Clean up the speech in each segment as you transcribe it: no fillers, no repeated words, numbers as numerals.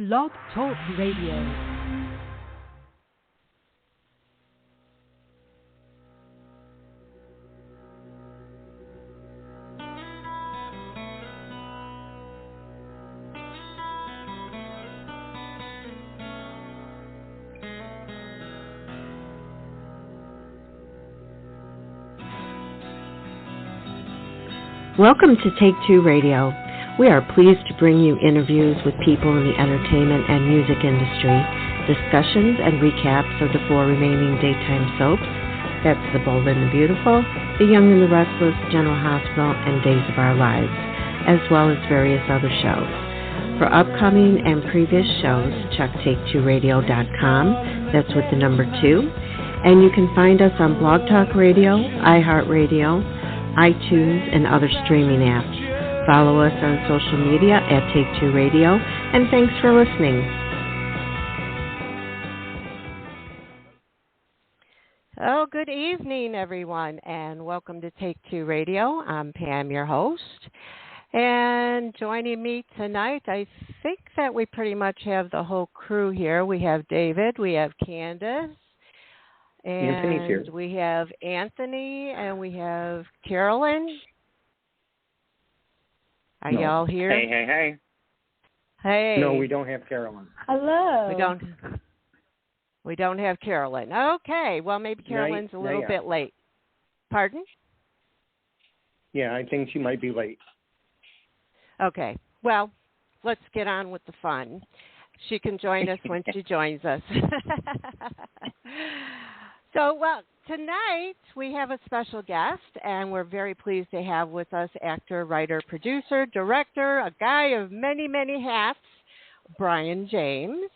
Blog Talk Radio. Welcome to Take Two Radio. We are pleased to bring you interviews with people in the entertainment and music industry, discussions and recaps of the 4 remaining daytime soaps. That's The Bold and the Beautiful, The Young and the Restless, General Hospital, and Days of Our Lives, as well as various other shows. For upcoming and previous shows, check take2radio.com. That's with the number 2. And you can find us on Blog Talk Radio, iHeartRadio, iTunes, and other streaming apps. Follow us on social media at Take Two Radio, and thanks for listening. Oh, good evening, everyone, and welcome to Take Two Radio. I'm Pam, your host, and joining me tonight, I think that we pretty much have the whole crew here. We have David, we have Candace, and we have Anthony, and we have Carolyn. Are y'all here? Hey. Hey. No, we don't have Carolyn. Hello. We don't have Carolyn. Okay. Well, maybe Carolyn's a little bit late. Pardon? Yeah, I think she might be late. Okay. Well, let's get on with the fun. She can join us when she joins us. So, tonight we have a special guest, and we're very pleased to have with us actor, writer, producer, director, a guy of many, many hats, Bryan James.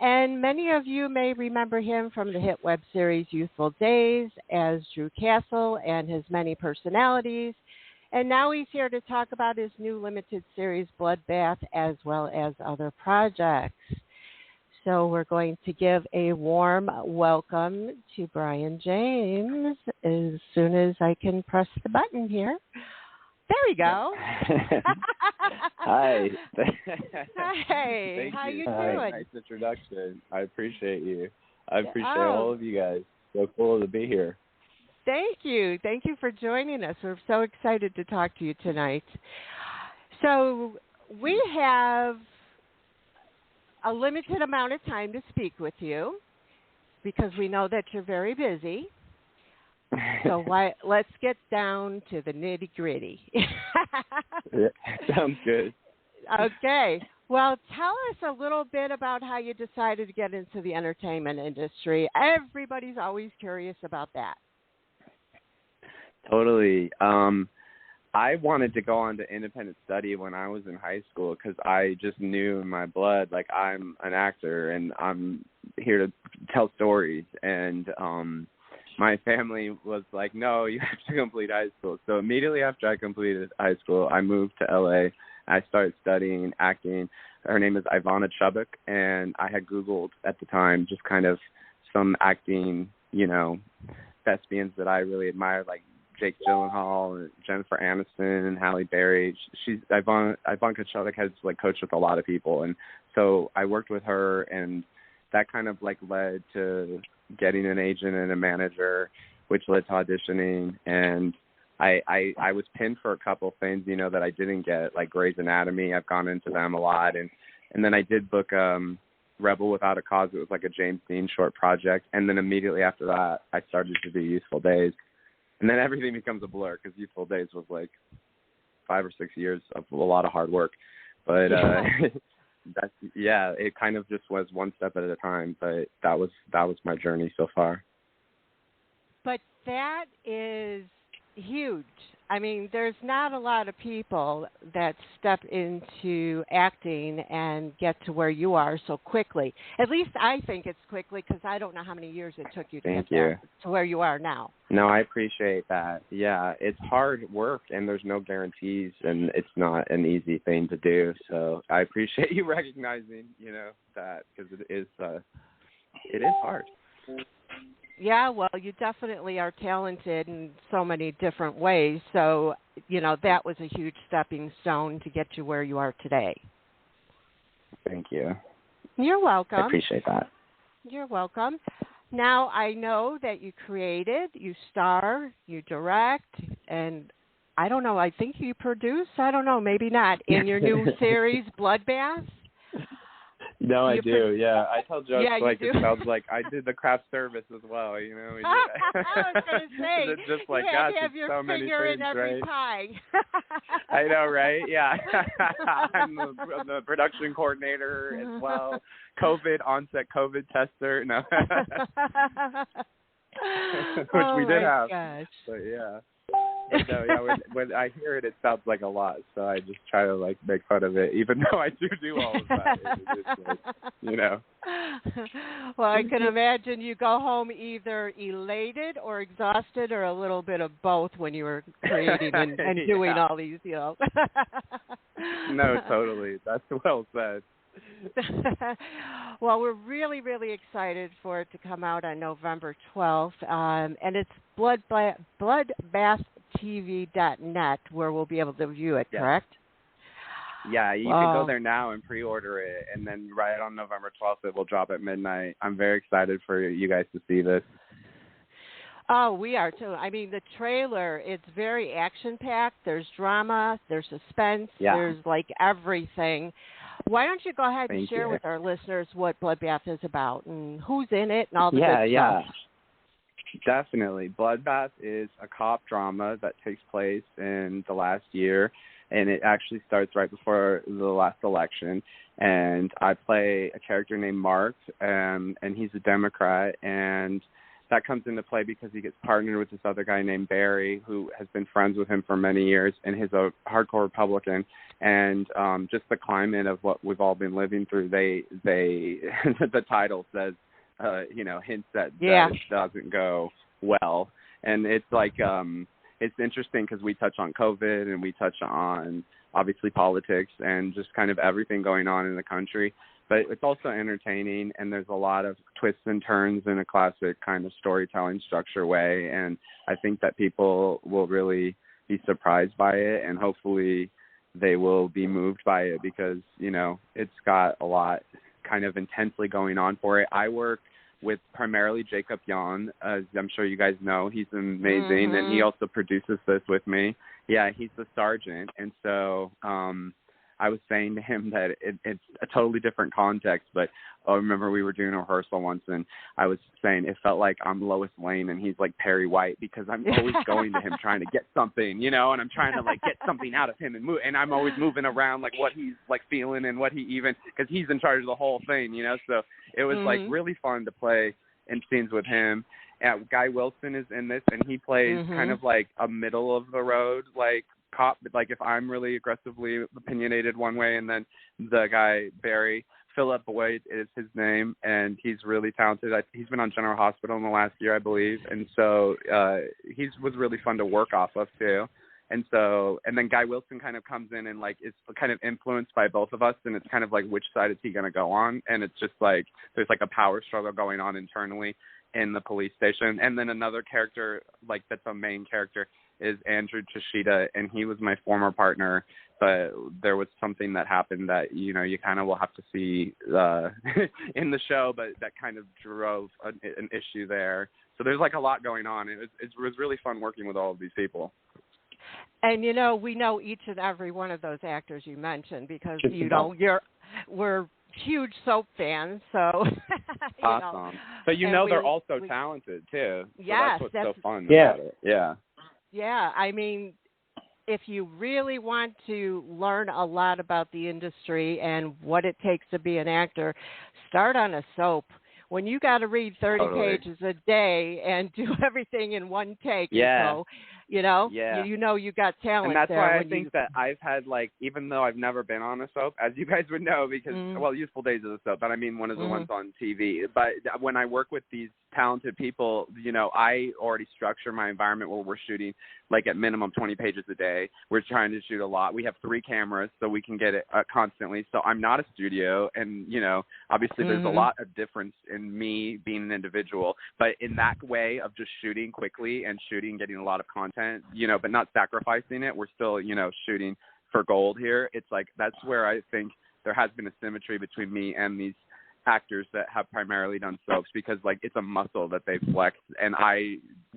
And many of you may remember him from the hit web series Youthful Daze as Drew Castle and his many personalities. And now he's here to talk about his new limited series, Bloodbath, as well as other projects. So we're going to give a warm welcome to Bryan James as soon as I can press the button here. There we go. Hi. Hey, how you doing? Nice introduction. I appreciate you. I appreciate all of you guys. So cool to be here. Thank you. Thank you for joining us. We're so excited to talk to you tonight. So we have a limited amount of time to speak with you because we know that you're very busy. So let's get down to the nitty-gritty. Yeah, sounds good. Okay. Well, tell us a little bit about how you decided to get into the entertainment industry. Everybody's always curious about that. Totally. I wanted to go on to independent study when I was in high school because I just knew in my blood, like, I'm an actor and I'm here to tell stories. And my family was like, no, you have to complete high school. So immediately after I completed high school, I moved to L.A. I started studying acting. Her name is Ivana Chubbuck, and I had Googled at the time just kind of some acting, thespians that I really admired, like Jake Gyllenhaal and Jennifer Aniston and Halle Berry. Ivanka Chubbuck has coached with a lot of people, and so I worked with her, and that kind of led to getting an agent and a manager, which led to auditioning. And I was pinned for a couple of things, that I didn't get, like Grey's Anatomy. I've gone into them a lot, and then I did book Rebel Without a Cause. It was like a James Dean short project, and then immediately after that, I started to do Youthful Daze. And then everything becomes a blur because Youthful Daze was 5 or 6 years of a lot of hard work. But it kind of just was one step at a time. But that was my journey so far. But that is huge. I mean, there's not a lot of people that step into acting and get to where you are so quickly. At least I think it's quickly because I don't know how many years it took you to get there, to where you are now. No, I appreciate that. Yeah, it's hard work and there's no guarantees, and it's not an easy thing to do. So I appreciate you recognizing, that, because it is hard. Yeah, well, you definitely are talented in so many different ways. So, that was a huge stepping stone to get you where you are today. Thank you. You're welcome. I appreciate that. You're welcome. Now, I know that you created, you star, you direct, and I don't know, I think you produce, I don't know, maybe not, in your new series, Bloodbath? No, I do. Yeah, I tell jokes like it sounds like I did the craft service as well. You know, I was going to say, it's just like, you have gosh, to have your so many finger things, in every right? pie. I know, right? Yeah, I'm the production coordinator as well. On-set COVID tester. No, which we did have. Gosh. But yeah. But no, yeah, when I hear it, it sounds like a lot, so I just try to like make fun of it, even though I do all of that. It's like, you know. Well, I can imagine you go home either elated or exhausted, or a little bit of both when you were creating and doing all these, you know. No, totally. That's well said. Well, we're really, really excited for it to come out on November 12th, and it's bloodbathtv.net where we'll be able to view it, correct? Yeah, you can go there now and pre-order it, and then right on November 12th it will drop at midnight. I'm very excited for you guys to see this. Oh, we are too. I mean, the trailer, it's very action-packed. There's drama, there's suspense, there's like everything. Why don't you go ahead and share with our listeners what Bloodbath is about and who's in it and all the good stuff? Yeah, definitely. Bloodbath is a cop drama that takes place in the last year, and it actually starts right before the last election. And I play a character named Mark, and he's a Democrat, and that comes into play because he gets partnered with this other guy named Barry, who has been friends with him for many years, and he's a hardcore Republican. And just the climate of what we've all been living through, they the title says, hints that it doesn't go well. And it's like, it's interesting because we touch on COVID and we touch on, obviously, politics and just kind of everything going on in the country. But it's also entertaining, and there's a lot of twists and turns in a classic kind of storytelling structure way. And I think that people will really be surprised by it, and hopefully they will be moved by it because, it's got a lot kind of intensely going on for it. I work with primarily Jacob Yon, as I'm sure you guys know. He's amazing, and he also produces this with me. Yeah, he's the sergeant, and so I was saying to him that it's a totally different context, but I remember we were doing a rehearsal once, and I was saying it felt like I'm Lois Lane and he's like Perry White, because I'm always going to him trying to get something, and I'm trying to like get something out of him and I'm always moving around like what he's like feeling and what he even, because he's in charge of the whole thing, so it was like really fun to play in scenes with him. Guy Wilson is in this, and he plays kind of like a middle of the road, like cop, like if I'm really aggressively opinionated one way, and then the guy Barry, Philip Boyd is his name, and he's really talented. He's been on General Hospital in the last year, I believe, and so he was really fun to work off of too. And then Guy Wilson kind of comes in and like is kind of influenced by both of us, and it's kind of like, which side is he going to go on? And it's just like there's like a power struggle going on internally in the police station. And then another character, like that's a main character, is Andrew Chishita, and he was my former partner, but there was something that happened that, you kind of will have to see in the show, but that kind of drove an issue there. So there's like a lot going on. It was really fun working with all of these people. And, we know each and every one of those actors you mentioned because, we're huge soap fans, so awesome. But they're also talented too. So yes, that's what's so fun about it. Yeah. Yeah, I mean, if you really want to learn a lot about the industry and what it takes to be an actor, start on a soap. When you got to read 30 pages a day and do everything in one take, you got talent. And that's there why I think that I've had, like, even though I've never been on a soap, as you guys would know, because, Youthful Daze is a soap, but I mean one of the ones on TV. But when I work with these talented people, I already structure my environment where we're shooting, like, at minimum 20 pages a day. We're trying to shoot a lot. We have 3 cameras, so we can get it constantly. So I'm not a studio, and, obviously there's a lot of difference in me being an individual. But in that way of just shooting quickly and getting a lot of content, but not sacrificing it, we're still, shooting for gold here. It's like that's where I think there has been a symmetry between me and these actors that have primarily done soaps because like it's a muscle that they've flexed, and I,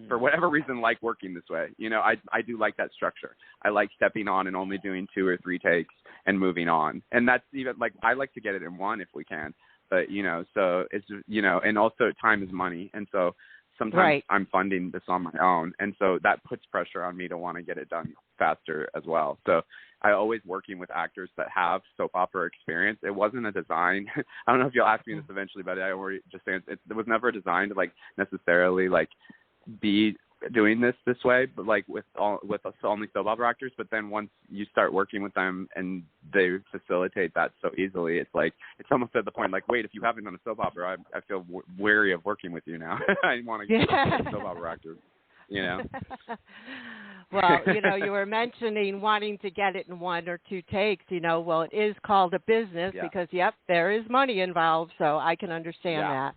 for whatever reason, like working this way. You know, I do like that structure. I like stepping on and only doing 2 or 3 takes and moving on. And that's even like, I like to get it in 1 if we can, but you know, so it's, you know, and also time is money. And so sometimes I'm funding this on my own. And so that puts pressure on me to want to get it done faster as well. So I always working with actors that have soap opera experience. It wasn't a design. I don't know if you'll ask me this eventually, but I already just saying it was never designed to like necessarily like be doing this way, but like with only soap opera actors. But then once you start working with them and they facilitate that so easily, it's like, it's almost at the point like, wait, if you haven't done a soap opera, I feel wary of working with you now. I want to get a soap opera actor, you know? Well, you know, you were mentioning wanting to get it in 1 or 2 takes, you know, well, it is called a business because, yep, there is money involved, so I can understand that.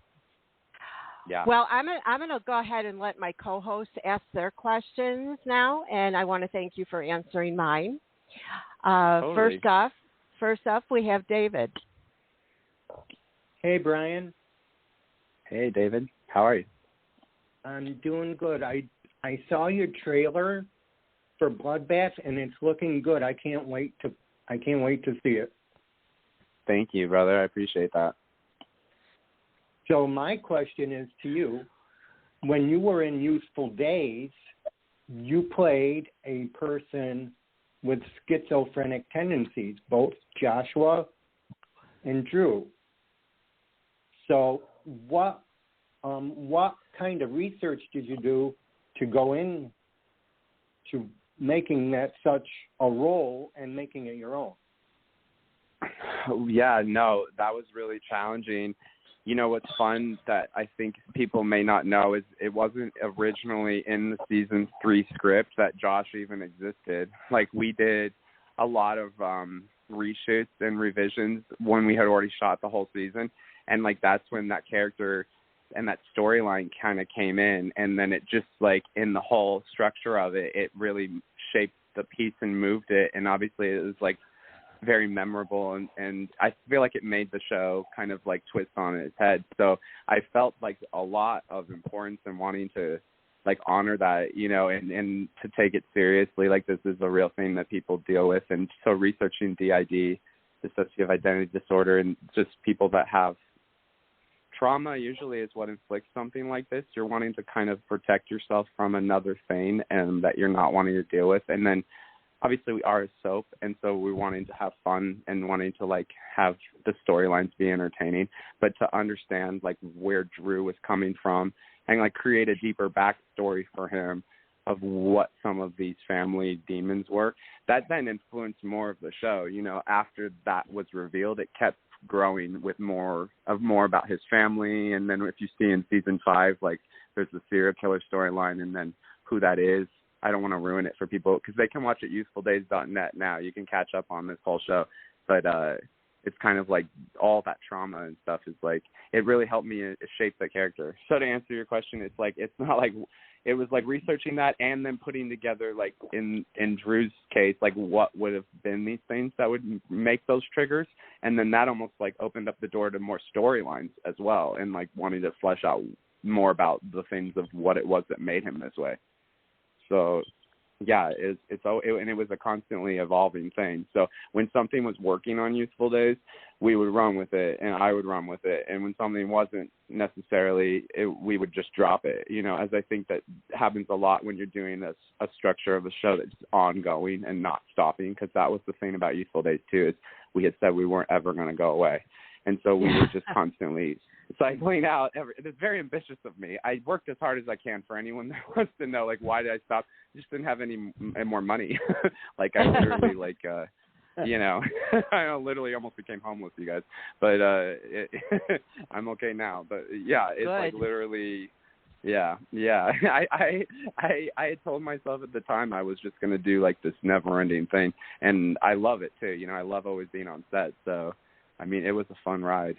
Yeah. Well, I'm gonna go ahead and let my co-hosts ask their questions now, and I want to thank you for answering mine. Totally. First up, we have David. Hey, Bryan. Hey, David. How are you? I'm doing good. I saw your trailer for Bloodbath, and it's looking good. I can't wait to see it. Thank you, brother. I appreciate that. So my question is to you, when you were in Youthful Daze, you played a person with schizophrenic tendencies, both Joshua and Drew. So what kind of research did you do to go in to making that such a role and making it your own? Yeah, no, that was really challenging. You know, what's fun that I think people may not know is it wasn't originally in the season 3 script that Josh even existed. Like, we did a lot of reshoots and revisions when we had already shot the whole season. And, like, that's when that character and that storyline kind of came in. And then it just, like, in the whole structure of it, it really shaped the piece and moved it. And obviously it was, like, very memorable, and I feel like it made the show kind of like twist on its head. So I felt like a lot of importance in wanting to like honor that, you know, and to take it seriously. Like, this is a real thing that people deal with. And so researching DID, dissociative identity disorder, and just people that have trauma usually is what inflicts something like this. You're wanting to kind of protect yourself from another thing and that you're not wanting to deal with. And then obviously we are a soap, and so we're wanting to have fun and wanting to like have the storylines be entertaining, but to understand like where Drew was coming from and like create a deeper backstory for him of what some of these family demons were. That then influenced more of the show. You know, after that was revealed, it kept growing with more about his family. And then if you see in season 5, like there's the serial killer storyline, and then who that is. I don't want to ruin it for people because they can watch it youthfuldaze.net now. You can catch up on this whole show. But it's kind of like all that trauma and stuff is like, it really helped me shape the character. So to answer your question, it's like, it's not like, it was like researching that and then putting together, like in Drew's case, like what would have been these things that would make those triggers. And then that almost like opened up the door to more storylines as well, and like wanting to flesh out more about the things of what it was that made him this way. So, yeah, and it was a constantly evolving thing. So when something was working on Youthful Daze, we would run with it, and I would run with it. And when something wasn't necessarily, we would just drop it. You know, as I think that happens a lot when you're doing a structure of a show that's ongoing and not stopping, because that was the thing about Youthful Daze too, is we had said we weren't ever going to go away. And so we were just constantly cycling out. It's very ambitious of me. I worked as hard as I can. For anyone that wants to know, like, why did I stop? I just didn't have any more money. Like, I literally, like, you know, I literally almost became homeless, you guys. But I'm okay now. But, yeah, it's like literally, yeah. I had told myself at the time I was just going to do, like, this never-ending thing. And I love it, too. You know, I love always being on set. So, I mean, it was a fun ride.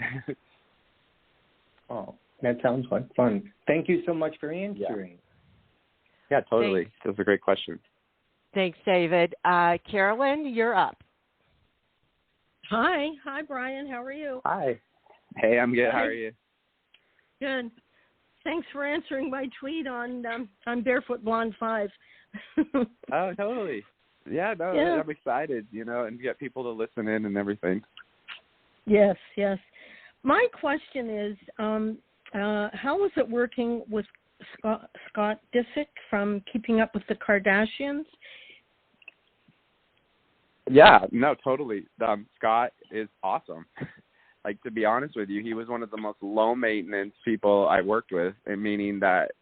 Oh, that sounds like fun. Thank you so much for answering. Yeah, totally. Thanks. It was a great question. Thanks, David. Carolyn, you're up. Hi, Bryan. How are you? Hi. Hey, I'm good. How are you? Good. Thanks for answering my tweet on Barefoot Blonde 5. Oh, totally. Yeah, no, yeah. I'm excited, and get people to listen in and everything. Yes. My question is, how was it working with Scott Disick from Keeping Up with the Kardashians? Yeah, no, totally. Scott is awesome. Like, to be honest with you, he was one of the most low-maintenance people I worked with, meaning that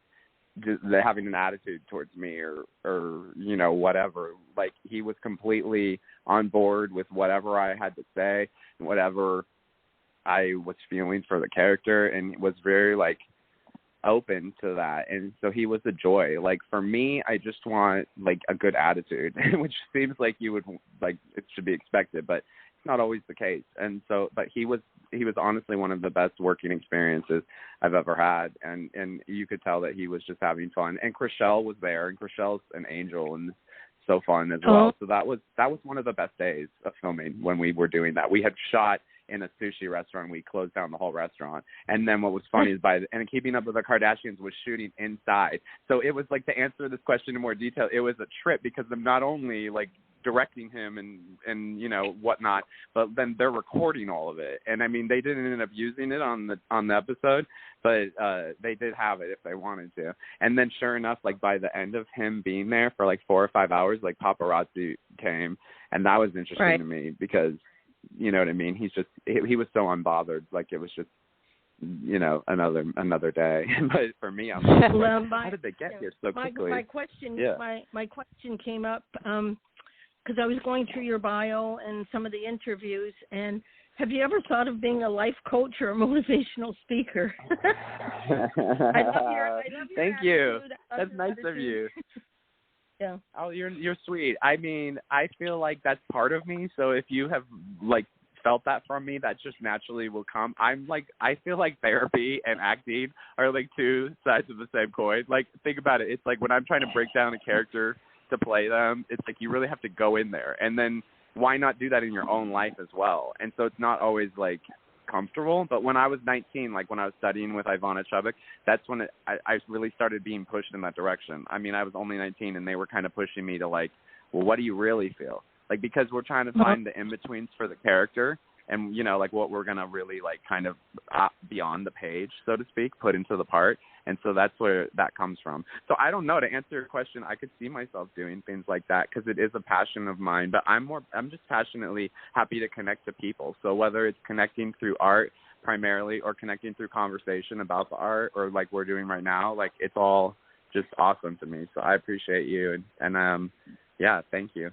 they're having an attitude towards me or whatever. Like, he was completely on board with whatever I had to say and whatever I was feeling for the character, and was very, like, open to that. And so he was a joy. Like, for me, I just want, like, a good attitude, which seems like you would, like, it should be expected, but it's not always the case. And so, but he was honestly one of the best working experiences I've ever had. And you could tell that he was just having fun. And Chriselle was there, and Chriselle's an angel and so fun as well. So that was one of the best days of filming when we were doing that. We had shot in a sushi restaurant. We closed down the whole restaurant. And then what was funny is and Keeping Up with the Kardashians was shooting inside. So it was like, to answer this question in more detail, it was a trip because I'm not only like directing him and whatnot, but then they're recording all of it. And I mean, they didn't end up using it on the episode, but they did have it if they wanted to. And then sure enough, like by the end of him being there for like 4 or 5 hours, like paparazzi came, and that was interesting to me because, you know what I mean? He was so unbothered. Like, it was just, another day. But for me, I'm like, how did they get here so quickly? My question came up because I was going through your bio and some of the interviews, and have you ever thought of being a life coach or a motivational speaker? I love your Thank you. That's nice of you. Yeah. Oh, you're sweet. I mean, I feel like that's part of me. So if you have like felt that from me, that just naturally will come. I feel like therapy and acting are like two sides of the same coin. Like, think about it. It's like when I'm trying to break down a character to play them, it's like you really have to go in there. And then why not do that in your own life as well? And so it's not always like comfortable. But when I was 19, like when I was studying with Ivana Chubbuck, that's when I really started being pushed in that direction. I mean, I was only 19 and they were kind of pushing me to like, well, what do you really feel? Like, because we're trying to find the in-betweens for the character and, like what we're going to really like kind of beyond the page, so to speak, put into the part. And so that's where that comes from. So I don't know, to answer your question, I could see myself doing things like that because it is a passion of mine, but I'm just passionately happy to connect to people. So whether it's connecting through art primarily or connecting through conversation about the art or like we're doing right now, like it's all just awesome to me. So I appreciate you. And yeah, thank you.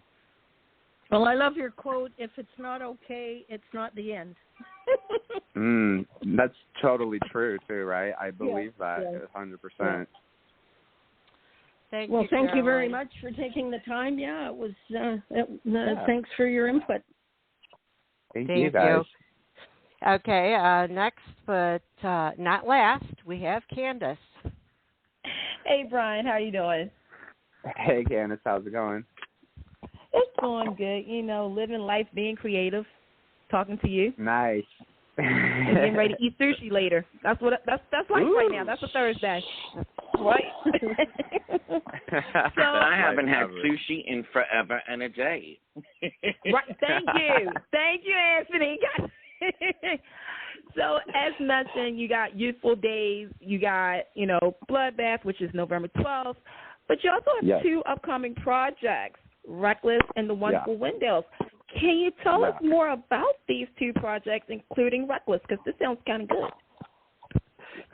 Well, I love your quote, if it's not okay, it's not the end. That's totally true, too, right? I believe that 100%. Yeah. Thank you very much for taking the time. Yeah, it was. Thanks for your input. Thank you, guys. Okay, next, but not last, we have Candace. Hey, Bryan, how you doing? Hey, Candace, how's it going? It's going good. Living life, being creative, talking to you. Nice. And getting ready to eat sushi later. That's life right now. That's a Thursday. Right. So I haven't had sushi in forever and a day. Right. Thank you, Anthony. So as mentioned, you got Youthful Daze, you got, Bloodbath, which is November 12th, but you also have two upcoming projects, Restless and The Wonderful Windows. Can you tell us more about these two projects, including Restless? Because this sounds kind of good.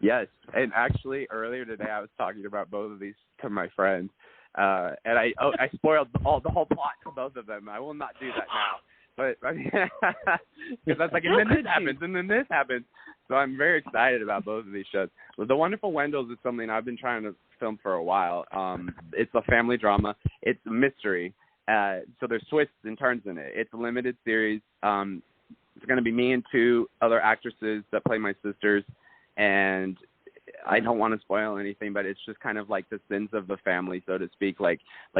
Yes, and actually earlier today I was talking about both of these to my friends, and I spoiled the whole plot to both of them. I will not do that now, but because that's like, and then this happens, and then this happens. So I'm very excited about both of these shows. Well, The Wonderful Windows is something I've been trying to film for a while. It's a family drama. It's a mystery. So there's twists and turns in it. It's a limited series. It's going to be me and two other actresses that play my sisters. And I don't want to spoil anything, but it's just kind of like the sins of the family, so to speak. Like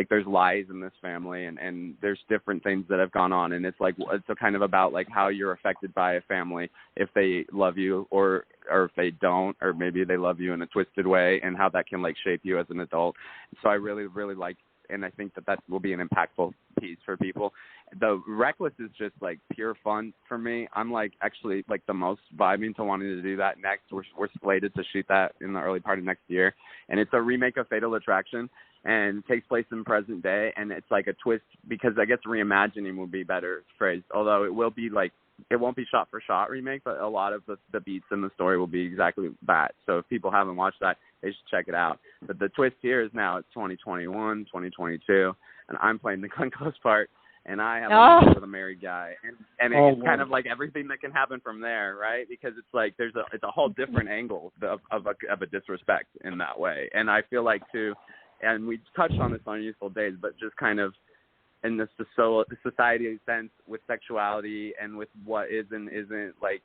there's lies in this family, and there's different things that have gone on, and it's like it's kind of about like how you're affected by a family if they love you or if they don't, or maybe they love you in a twisted way, and how that can like shape you as an adult. So I really, really like, and I think that will be an impactful piece for people. The Reckless is just like pure fun for me. I'm like actually like the most vibing to wanting to do that next. We're slated to shoot that in the early part of next year, and it's a remake of Fatal Attraction and takes place in present day, and it's like a twist because I guess reimagining would be better phrase, although it will be like, it won't be shot for shot remake, but a lot of the beats in the story will be exactly that. So if people haven't watched that, they should check it out. But the twist here is now it's 2021, 2022, and I'm playing the Glenn Close part, and I have a meeting with a married guy, and it's kind of like everything that can happen from there, right? Because it's like it's a whole different angle of a disrespect in that way, and I feel like too, and we touched on this on Youthful Daze, but just kind of in the society sense with sexuality and with what is and isn't like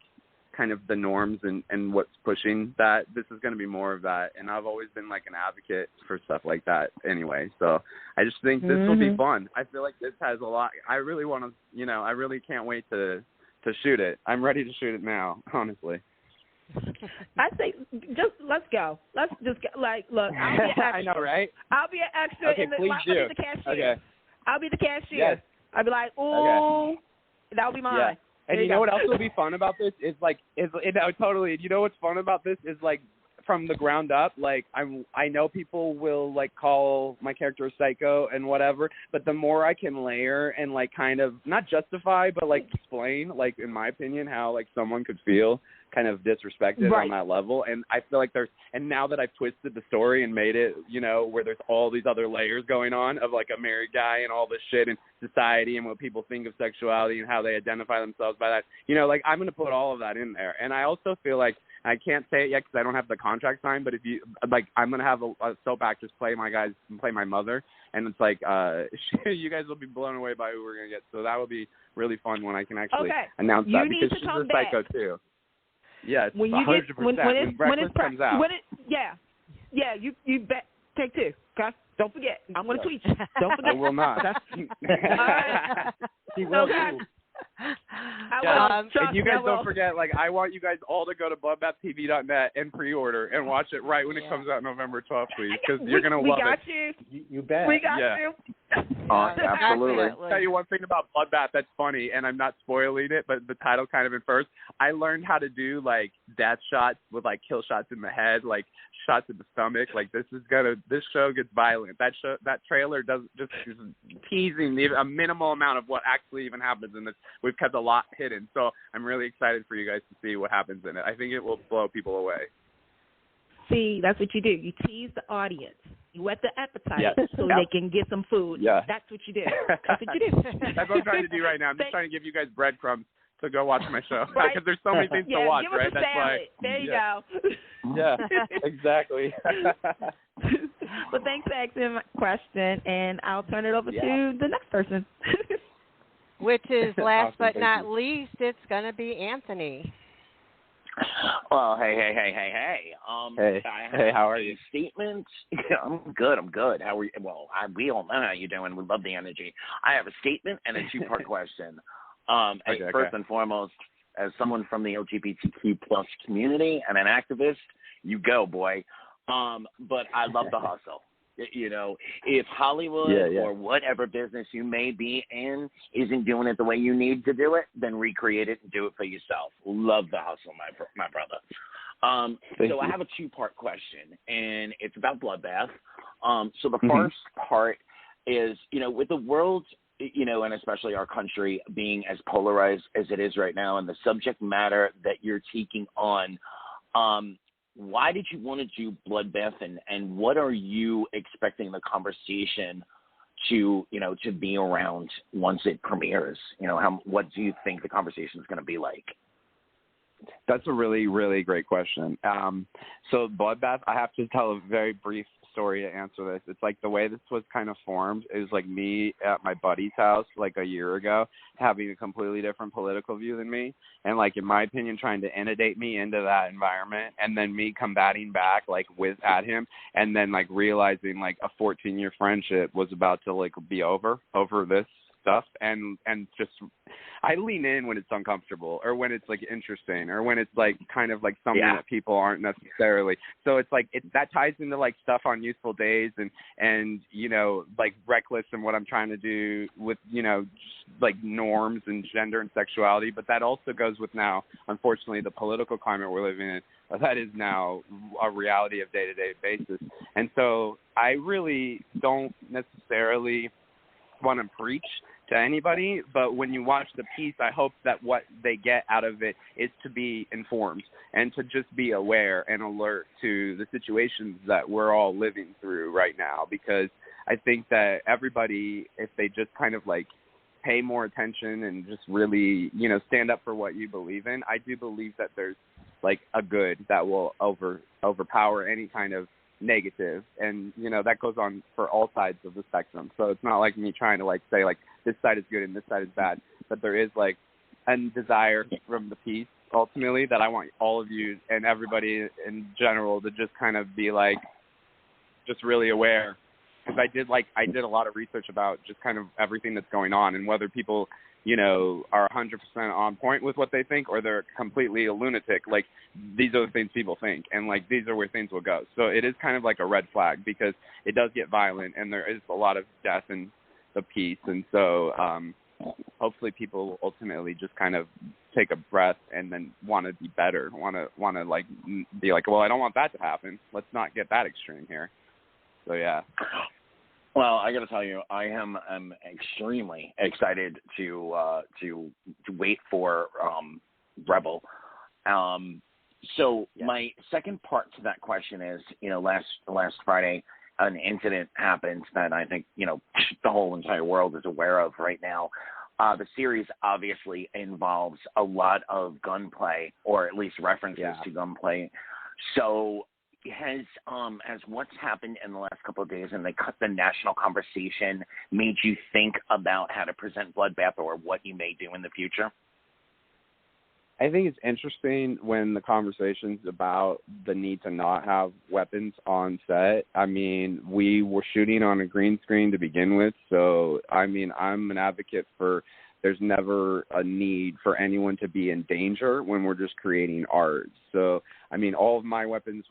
kind of the norms and what's pushing that, this is going to be more of that. And I've always been like an advocate for stuff like that anyway. So I just think this will be fun. I feel like this has a lot. I really want to, I really can't wait to shoot it. I'm ready to shoot it now, honestly. I say, let's go. Let's just go. Like, look, I'll be an extra. I know, right? I'll be an extra. Okay, please do. I'll be the cashier. Okay. I'll be the cashier. Yes. I'll be like, ooh, that'll be mine. Yeah. And you know what else will be fun about this is like, totally. You know what's fun about this is like from the ground up. Like I know people will like call my character a psycho and whatever, but the more I can layer and like kind of not justify, but like explain, like in my opinion, how like someone could feel kind of disrespected on that level. And I feel like and now that I've twisted the story and made it, where there's all these other layers going on of like a married guy and all this shit in society and what people think of sexuality and how they identify themselves by that, like I'm going to put all of that in there. And I also feel like, I can't say it yet because I don't have the contract signed, but if you like, I'm going to have a soap actress play my mother. And it's like, you guys will be blown away by who we're going to get. So that will be really fun when I can actually announce that, because she's a psycho too. Yes, when you 100%. Get, when Reckless comes out. You bet. Take two. Okay? Don't forget. I'm going to tweet you. Don't forget. I will not. He will. And you guys don't forget, like, I want you guys all to go to bloodbathtv.net and pre-order and watch it right when it comes out November 12th, please, because you're going to love it. We got you. You bet. We got you. Absolutely. I'll tell you one thing about Bloodbath that's funny, and I'm not spoiling it, but the title kind of infers. I learned how to do, like, death shots with, like, kill shots in the head, like, shots in the stomach. Like, this show gets violent. That trailer is teasing a minimal amount of what actually even happens in this. We've kept a lot hidden, so I'm really excited for you guys to see what happens in it. I think it will blow people away. See, that's what you do. You tease the audience. You whet the appetite so they can get some food. Yeah. That's what you do. That's what you do. That's what I'm trying to do right now. I'm just trying to give you guys breadcrumbs to go watch my show, because there's so many things to watch, give us right? A salad. There you go. Yeah, exactly. Well, thanks for asking my question, and I'll turn it over to the next person. Which is last but not least, it's going to be Anthony. Well, hey. Hey, how are you? Statement. I'm good. How are you? Well, we all know how you're doing. We love the energy. I have a statement and a two-part question. First and foremost, as someone from the LGBTQ plus community and an activist, you go, boy. But I love the hustle. If Hollywood or whatever business you may be in isn't doing it the way you need to do it, then recreate it and do it for yourself. Love the hustle, my brother. So I have a two-part question, and it's about Bloodbath. So the first part is, with the world, and especially our country being as polarized as it is right now, and the subject matter that you're taking on, why did you want to do Bloodbath, and what are you expecting the conversation to be around once it premieres? What do you think the conversation is going to be like? That's a really, really great question. So Bloodbath, I have to tell a very brief story to answer this. It's like the way this was kind of formed is like me at my buddy's house like a year ago having a completely different political view than me, and like in my opinion trying to inundate me into that environment, and then me combating back like at him, and then like realizing like a 14-year friendship was about to like be over this stuff, and just I lean in when it's uncomfortable or when it's like interesting or when it's like kind of like something that people aren't necessarily. So it's like that ties into like stuff on Youthful Daze and you know, like Reckless and what I'm trying to do with, you know, just like norms and gender and sexuality, but that also goes with now, unfortunately, the political climate we're living in. That is now a reality of day-to-day basis. And so I really don't necessarily want to preach to anybody, but when you watch the piece, I hope that what they get out of it is to be informed and to just be aware and alert to the situations that we're all living through right now, because I think that everybody, if they just kind of like pay more attention and just really, you know, stand up for what you believe in, I do believe that there's like a good that will overpower any kind of negative, and you know that goes on for all sides of the spectrum. So it's not like me trying to like say like this side is good and this side is bad, but there is like a desire from the piece ultimately that I want all of you and everybody in general to just kind of be like just really aware, because I did a lot of research about just kind of everything that's going on and whether people, you know, are 100% on point with what they think or they're completely a lunatic. Like, these are the things people think, and, like, these are where things will go. So it is kind of like a red flag because it does get violent and there is a lot of death in the piece. And so hopefully people will ultimately just kind of take a breath and then want to be better, want to like, be like, well, I don't want that to happen. Let's not get that extreme here. So, yeah. Well, I got to tell you, I am extremely excited to wait for Rebel. So my second part to that question is, you know, last Friday, an incident happened that I think, you know, the whole entire world is aware of right now. The series obviously involves a lot of gunplay, or at least references to gunplay. So has what's happened in the last couple of days and the national conversation made you think about how to present Bloodbath or what you may do in the future? I think it's interesting when the conversation's about the need to not have weapons on set. I mean, we were shooting on a green screen to begin with, so, I mean, I'm an advocate for there's never a need for anyone to be in danger when we're just creating art. So, I mean, all of my weapons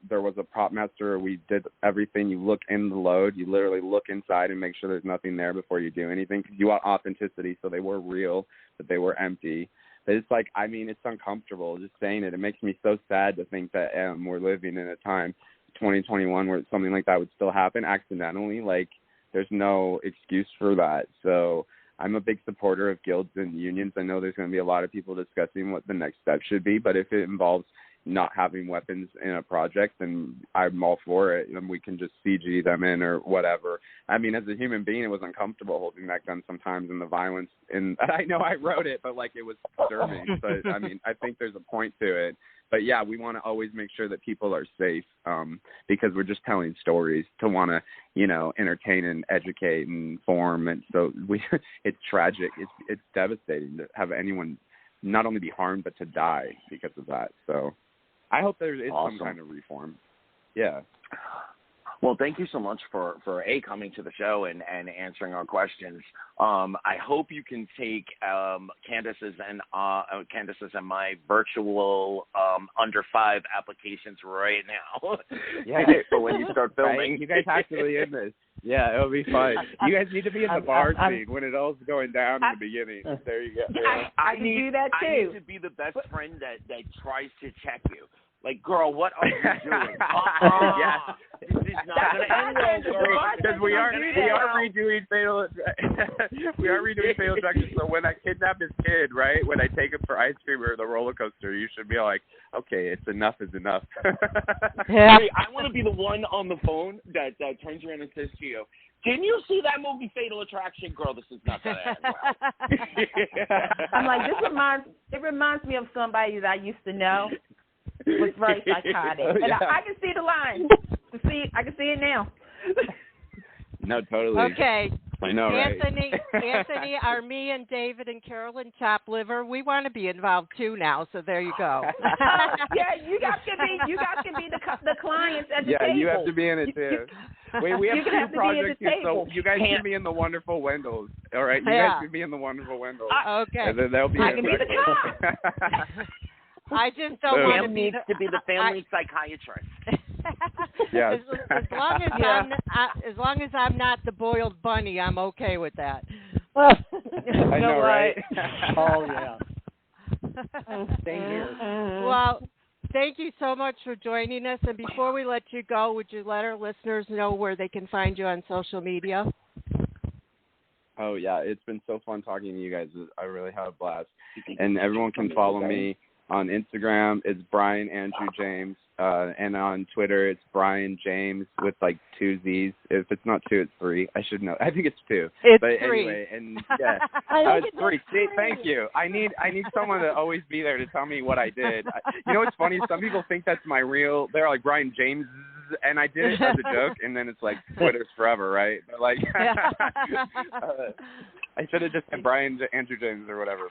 there was a prop master. We did everything. You look in the load. You literally look inside and make sure there's nothing there before you do anything, because you want authenticity, so they were real, but they were empty. But it's like, I mean, it's uncomfortable just saying it. It makes me so sad to think that we're living in a time, 2021, where something like that would still happen accidentally. Like, there's no excuse for that. So I'm a big supporter of guilds and unions. I know there's going to be a lot of people discussing what the next step should be, but if it involves not having weapons in a project, then I'm all for it. And we can just CG them in or whatever. I mean, as a human being, it was uncomfortable holding that gun sometimes, and the violence. And I know I wrote it, but like, it was disturbing. But I mean, I think there's a point to it. But yeah, we want to always make sure that people are safe, because we're just telling stories to want to, you know, entertain and educate and inform. And so it's tragic. It's devastating to have anyone not only be harmed, but to die because of that. So I hope there is some kind of reform. Yeah. Well, thank you so much for coming to the show and answering our questions. I hope you can take Candace's and my virtual under 5 applications right now. Yeah, for when you start filming. Right? You guys have to be in this. Yeah, it'll be fun. You guys need to be in the bar scene when it all's going down in the beginning. There you go. Yeah. I can do that too. I need to be the best friend that tries to check you. Like, girl, what are you doing? Yeah. This is not going to end well, girl. Because we are redoing Fatal Attraction. So when I kidnap his kid, right, when I take him for ice cream or the roller coaster, you should be like, okay, it's enough is enough. Hey, I want to be the one on the phone that turns around and says to you, Didn't you see that movie Fatal Attraction? Girl, this is not going to end well. I'm like, it reminds me of somebody that I used to know was very psychotic. And I can see the line. I can see it now. No, totally. Okay. I know, Anthony, are me and David and Carolyn Chopped Liver? We want to be involved too now, so there you go. Yeah, you guys can be the clients at the table. Yeah, you have to be in it too. We have 2 projects here, so you guys can be in the Wonderful Wendels. All right, you guys can be in the Wonderful Wendels. Okay. And then they'll be. I can be the cop. I just don't want to be the family psychiatrist. Yes. As long as I'm not the boiled bunny, I'm okay with that. I know, right? Oh yeah. Same here. Well, thank you so much for joining us. And before we let you go, would you let our listeners know where they can find you on social media? Oh yeah, it's been so fun talking to you guys. I really had a blast. And everyone can follow me on Instagram. It's Bryan Andrew James. And on Twitter, it's Bryan James with like 2 Z's. If it's not 2, it's 3. I should know. I think it's 2. It's but 3. Anyway, and yeah, it's 3. See, thank you. I need someone to always be there to tell me what I did. You know what's funny? Some people think that's my real. They're like Bryan James, and I did it as a joke, and then it's like Twitter's forever, right? But like, I should have just said Bryan Andrew James or whatever.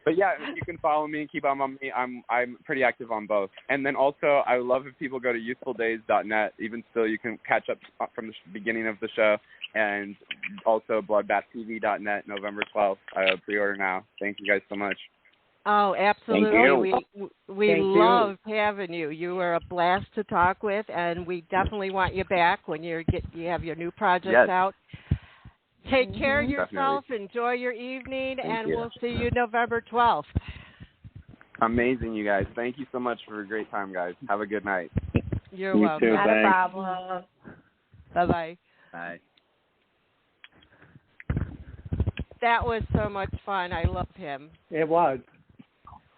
But yeah, you can follow me, keep on me. I'm pretty active on both. And then also, I would love if people go to youthfuldaze.net. Even still, you can catch up from the beginning of the show. And also bloodbathtv.net, November 12th. Pre-order now. Thank you guys so much. Oh, absolutely. We loved having you. You were a blast to talk with, and we definitely want you back when you have your new projects out. Take care of yourself. Definitely. Enjoy your evening, and we'll see you November 12th. Amazing, you guys. Thank you so much for a great time, guys. Have a good night. You're welcome. Not a problem. Bye-bye. Bye. That was so much fun. I loved him. It was.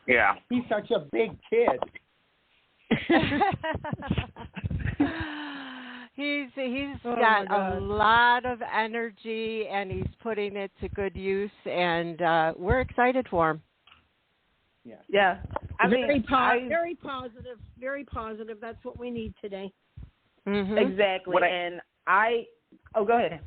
Yeah. He's such a big kid. He's got a lot of energy, and he's putting it to good use, and we're excited for him. Yeah. Very positive. That's what we need today. Mm-hmm. Exactly. Go ahead.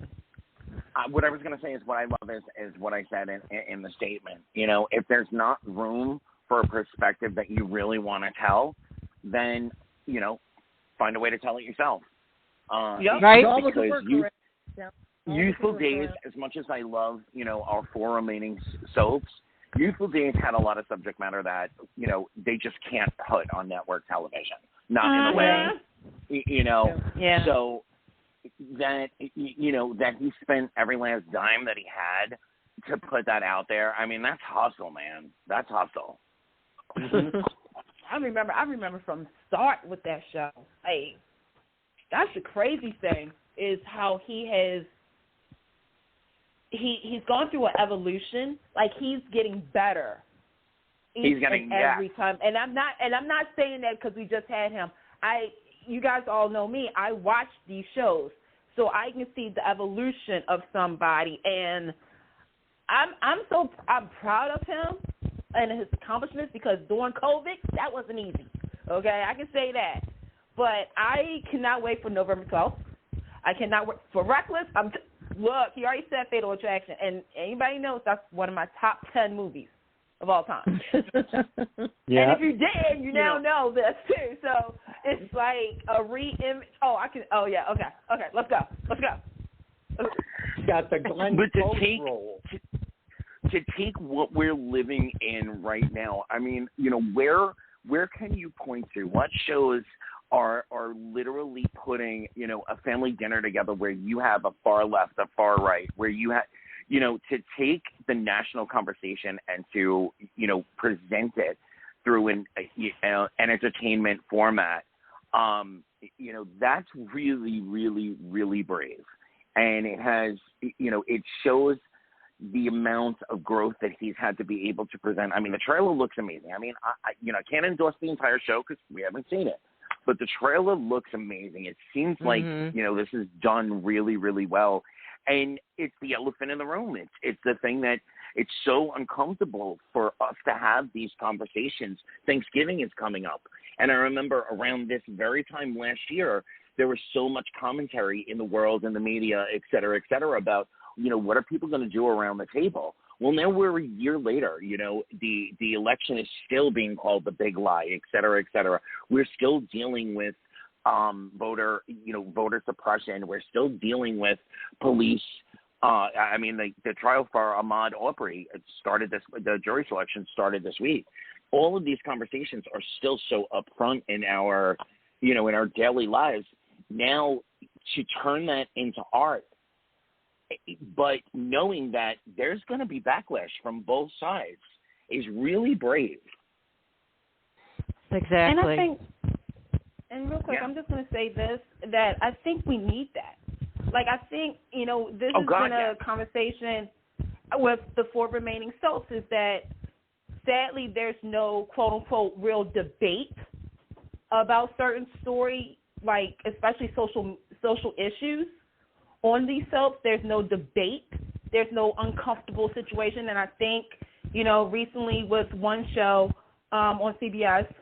What I was going to say is what I love is what I said in the statement. You know, if there's not room for a perspective that you really want to tell, then, you know, find a way to tell it yourself. Right. Because Youthful Daze, as much as I love, you know, our 4 remaining soaps, Youthful Daze had a lot of subject matter that, you know, they just can't put on network television. Not in a way, you know. Yeah. So that, you know, that he spent every last dime that he had to put that out there. I mean, that's hustle, man. That's hustle. I remember from start with that show. Like, that's the crazy thing is how he's gone through an evolution. Like, he's getting better. Every time. And I'm not saying that because we just had him. You guys all know me. I watch these shows, so I can see the evolution of somebody, and I'm proud of him and his accomplishments because during COVID, that wasn't easy. Okay, I can say that. But I cannot wait for November 12th. I cannot wait for Restless. Look, he already said Fatal Attraction, and anybody knows that's one of my top 10 movies of all time. Yeah. And if you didn't, you now know this too. So it's like a re-image. Okay, let's go. Got the Glenn Close role. To take what we're living in right now, I mean, you know, where can you point to? What shows are literally putting, you know, a family dinner together where you have a far left, a far right, where you have, you know, to take the national conversation and to, you know, present it through an entertainment format, you know, that's really, really, really brave. And it has, you know, it shows the amount of growth that he's had to be able to present. I mean, the trailer looks amazing. I mean, I can't endorse the entire show because we haven't seen it. but the trailer looks amazing. It seems like, this is done really, really well. And it's the elephant in the room. It's the thing that it's so uncomfortable for us to have these conversations. Thanksgiving is coming up. And I remember around this very time last year, there was so much commentary in the world, in the media, et cetera, about, what are people going to do around the table? Well, now we're a year later. The election is still being called the big lie, et cetera, et cetera. We're still dealing with voter suppression. We're still dealing with police. The trial for Ahmaud Arbery the jury selection started this week. All of these conversations are still so upfront in our, in our daily lives. Now, to turn that into art, but knowing that there's going to be backlash from both sides is really brave. Exactly. And I think, and real quick, I'm just going to say this, that I think we need that. Like, I think, this has been a conversation with the 4 remaining soaps, is that sadly there's no quote-unquote real debate about certain story, like especially social issues on these soaps. There's no debate. There's no uncomfortable situation. And I think, recently with one show on CBS,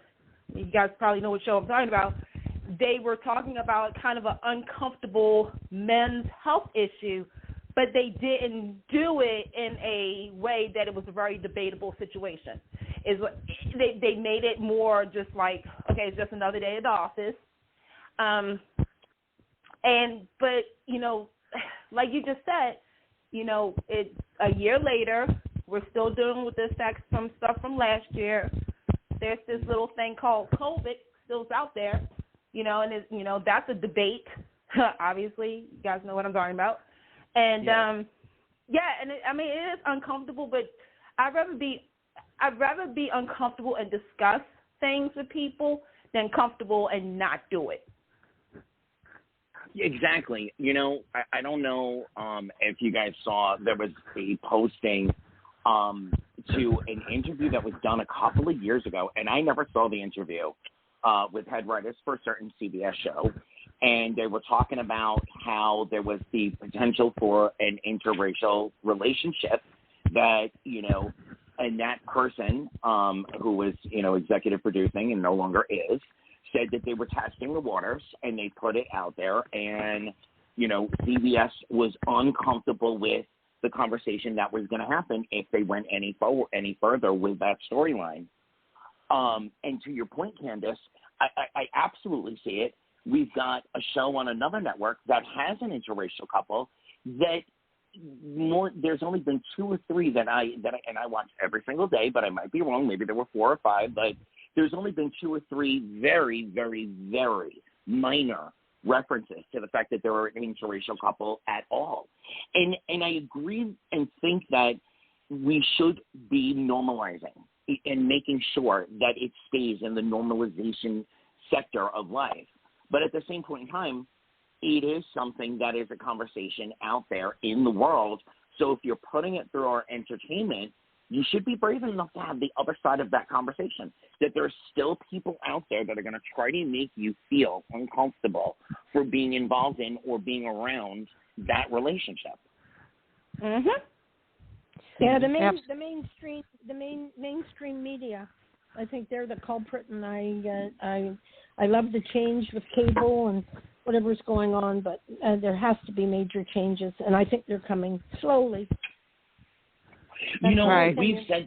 you guys probably know what show I'm talking about, they were talking about kind of an uncomfortable men's health issue, but they didn't do it in a way that it was a very debatable situation. They made it more just like, okay, it's just another day at the office. But like you just said, it's a year later. We're still dealing with the effects from stuff from last year. There's this little thing called COVID still out there, and that's a debate. Obviously, you guys know what I'm talking about. And it is uncomfortable, but I'd rather be uncomfortable and discuss things with people than comfortable and not do it. Exactly. I don't know if you guys saw, there was a posting to an interview that was done a couple of years ago, and I never saw the interview with head writers for a certain CBS show, and they were talking about how there was the potential for an interracial relationship that, and that person who was, executive producing and no longer is, said that they were testing the waters and they put it out there, and, CBS was uncomfortable with the conversation that was going to happen if they went any further with that storyline. And to your point, Candace, I absolutely see it. We've got a show on another network that has an interracial couple that there's only been 2 or 3 that I watch every single day, but I might be wrong. Maybe there were 4 or 5, but there's only been 2 or 3 very, very, very minor references to the fact that there are an interracial couple at all. And I agree and think that we should be normalizing and making sure that it stays in the normalization sector of life. But at the same point in time, it is something that is a conversation out there in the world. So if you're putting it through our entertainment, you should be brave enough to have the other side of that conversation, that there are still people out there that are going to try to make you feel uncomfortable for being involved in or being around that relationship. Mhm. Yeah, the mainstream media. I think they're the culprit, and I love the change with cable and whatever's going on, but there has to be major changes, and I think they're coming slowly. Right. We've said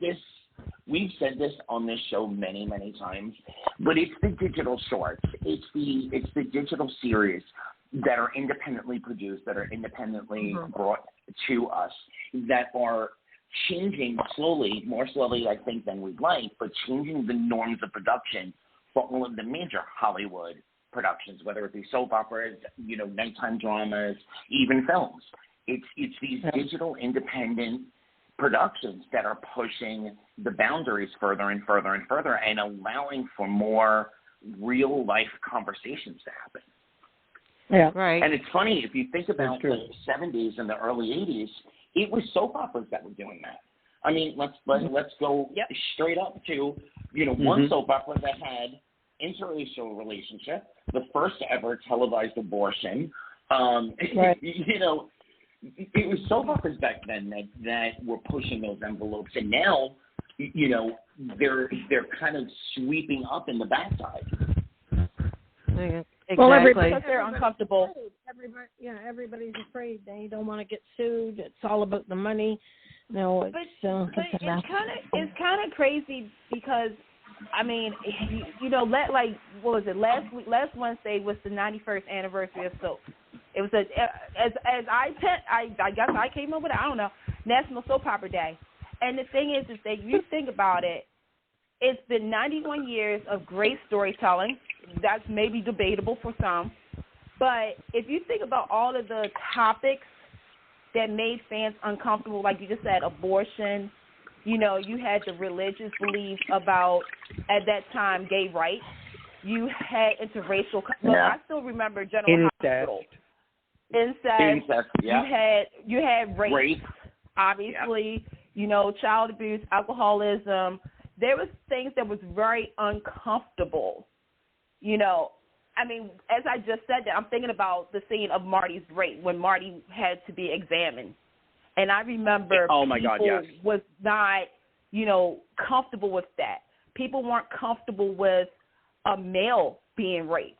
this on this show many, many times, but it's the digital shorts. It's the digital series that are independently produced, that are independently brought to us, that are changing slowly, more slowly, I think, than we'd like, but changing the norms of production for all of the major Hollywood productions, whether it be soap operas, nighttime dramas, even films. It's these digital independent productions that are pushing the boundaries further and further and further and allowing for more real life conversations to happen. Yeah, right. And it's funny, if you think about the 70s and the early 80s, it was soap operas that were doing that. I mean, let's go straight up to, one soap opera that had interracial relationship, the first ever televised abortion. Right. You know, it was soap operas back then that were pushing those envelopes, and now, you know, they're kind of sweeping up in the backside. Exactly. Well, because they're uncomfortable. Everybody's afraid. They don't want to get sued. It's all about the money. No, it's it's kind of crazy because, I mean, you know, what was it, last Wednesday was the 91st anniversary of soap. It was I guess I came up with it, I don't know, National Soap Opera Day. And the thing is that you think about it, it's been 91 years of great storytelling. That's maybe debatable for some. But if you think about all of the topics that made fans uncomfortable, like you just said, abortion, you know, you had the religious beliefs about, at that time, gay rights. You had interracial. Look, I still remember General Hospital. Incest. Yeah. You had rape. Obviously, you know, child abuse, alcoholism. There was things that was very uncomfortable. You know, I mean, as I just said that, I'm thinking about the scene of Marty's rape when Marty had to be examined. And I remember people was not, you know, comfortable with that. People weren't comfortable with a male being raped.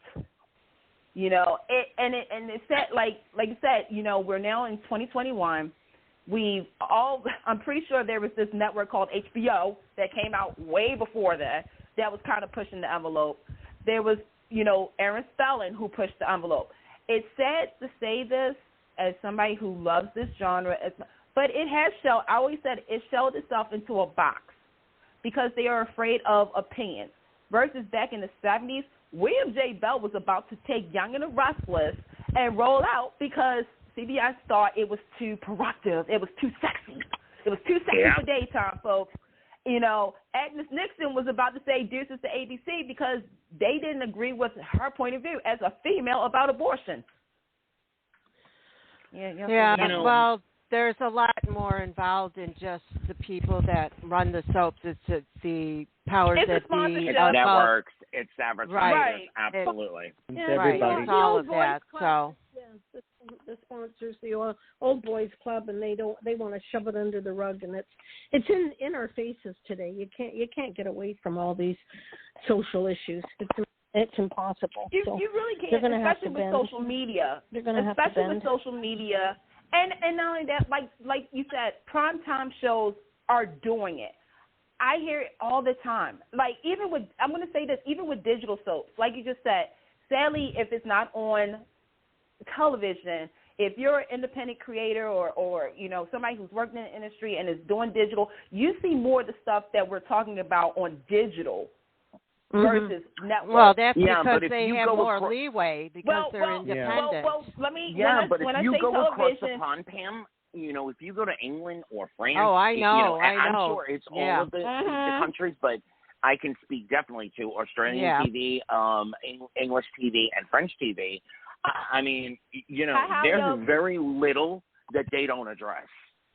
You know, it said, like you said, you know, we're now in 2021. I'm pretty sure there was this network called HBO that came out way before that was kind of pushing the envelope. There was, you know, Aaron Spelling who pushed the envelope. It's sad to say this as somebody who loves this genre, but it has I always said it shelled itself into a box because they are afraid of opinions. Versus back in the 70s, William J. Bell was about to take Young and the Restless and roll out because CBS thought it was too provocative. It was too sexy. It was too sexy for daytime, folks. You know, Agnes Nixon was about to say deuces to ABC because they didn't agree with her point of view as a female about abortion. Well, there's a lot more involved in just the people that run the soaps. It's the powers that be. It's networks. It's advertisers. Right. Absolutely. Right. It's all of that. So. Yeah, the sponsors, the old boys club, and they want to shove it under the rug, and it's in our faces today. You can't get away from all these social issues. It's impossible. You really can't, especially with social media. Especially with social media, and not only that, like you said, primetime shows are doing it. I hear it all the time. Like I'm going to say this, even with digital soaps, like you just said. Sadly, if it's not on television, if you're an independent creator or you know, somebody who's working in the industry and is doing digital, you see more of the stuff that we're talking about on digital versus network. Well, that's because they have more leeway because they're independent. But if you go across the pond, Pam, you know, if you go to England or France, I know. I'm sure it's all of the countries, but I can speak definitely to Australian TV, English TV, and French TV. I mean, you know, there's very little that they don't address.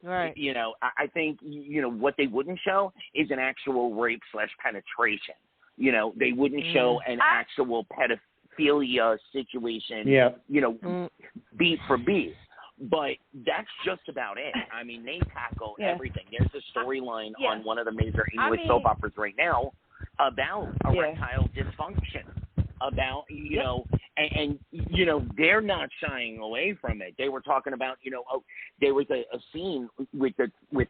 Right. You know, I think, you know, what they wouldn't show is an actual rape/penetration. You know, they wouldn't show an actual pedophilia situation, you know, beat for beat. But that's just about it. I mean, they tackle everything. There's a storyline on one of the major English soap operas right now about erectile dysfunction, about, you know, and, you know, they're not shying away from it. They were talking about, you know, there was a scene with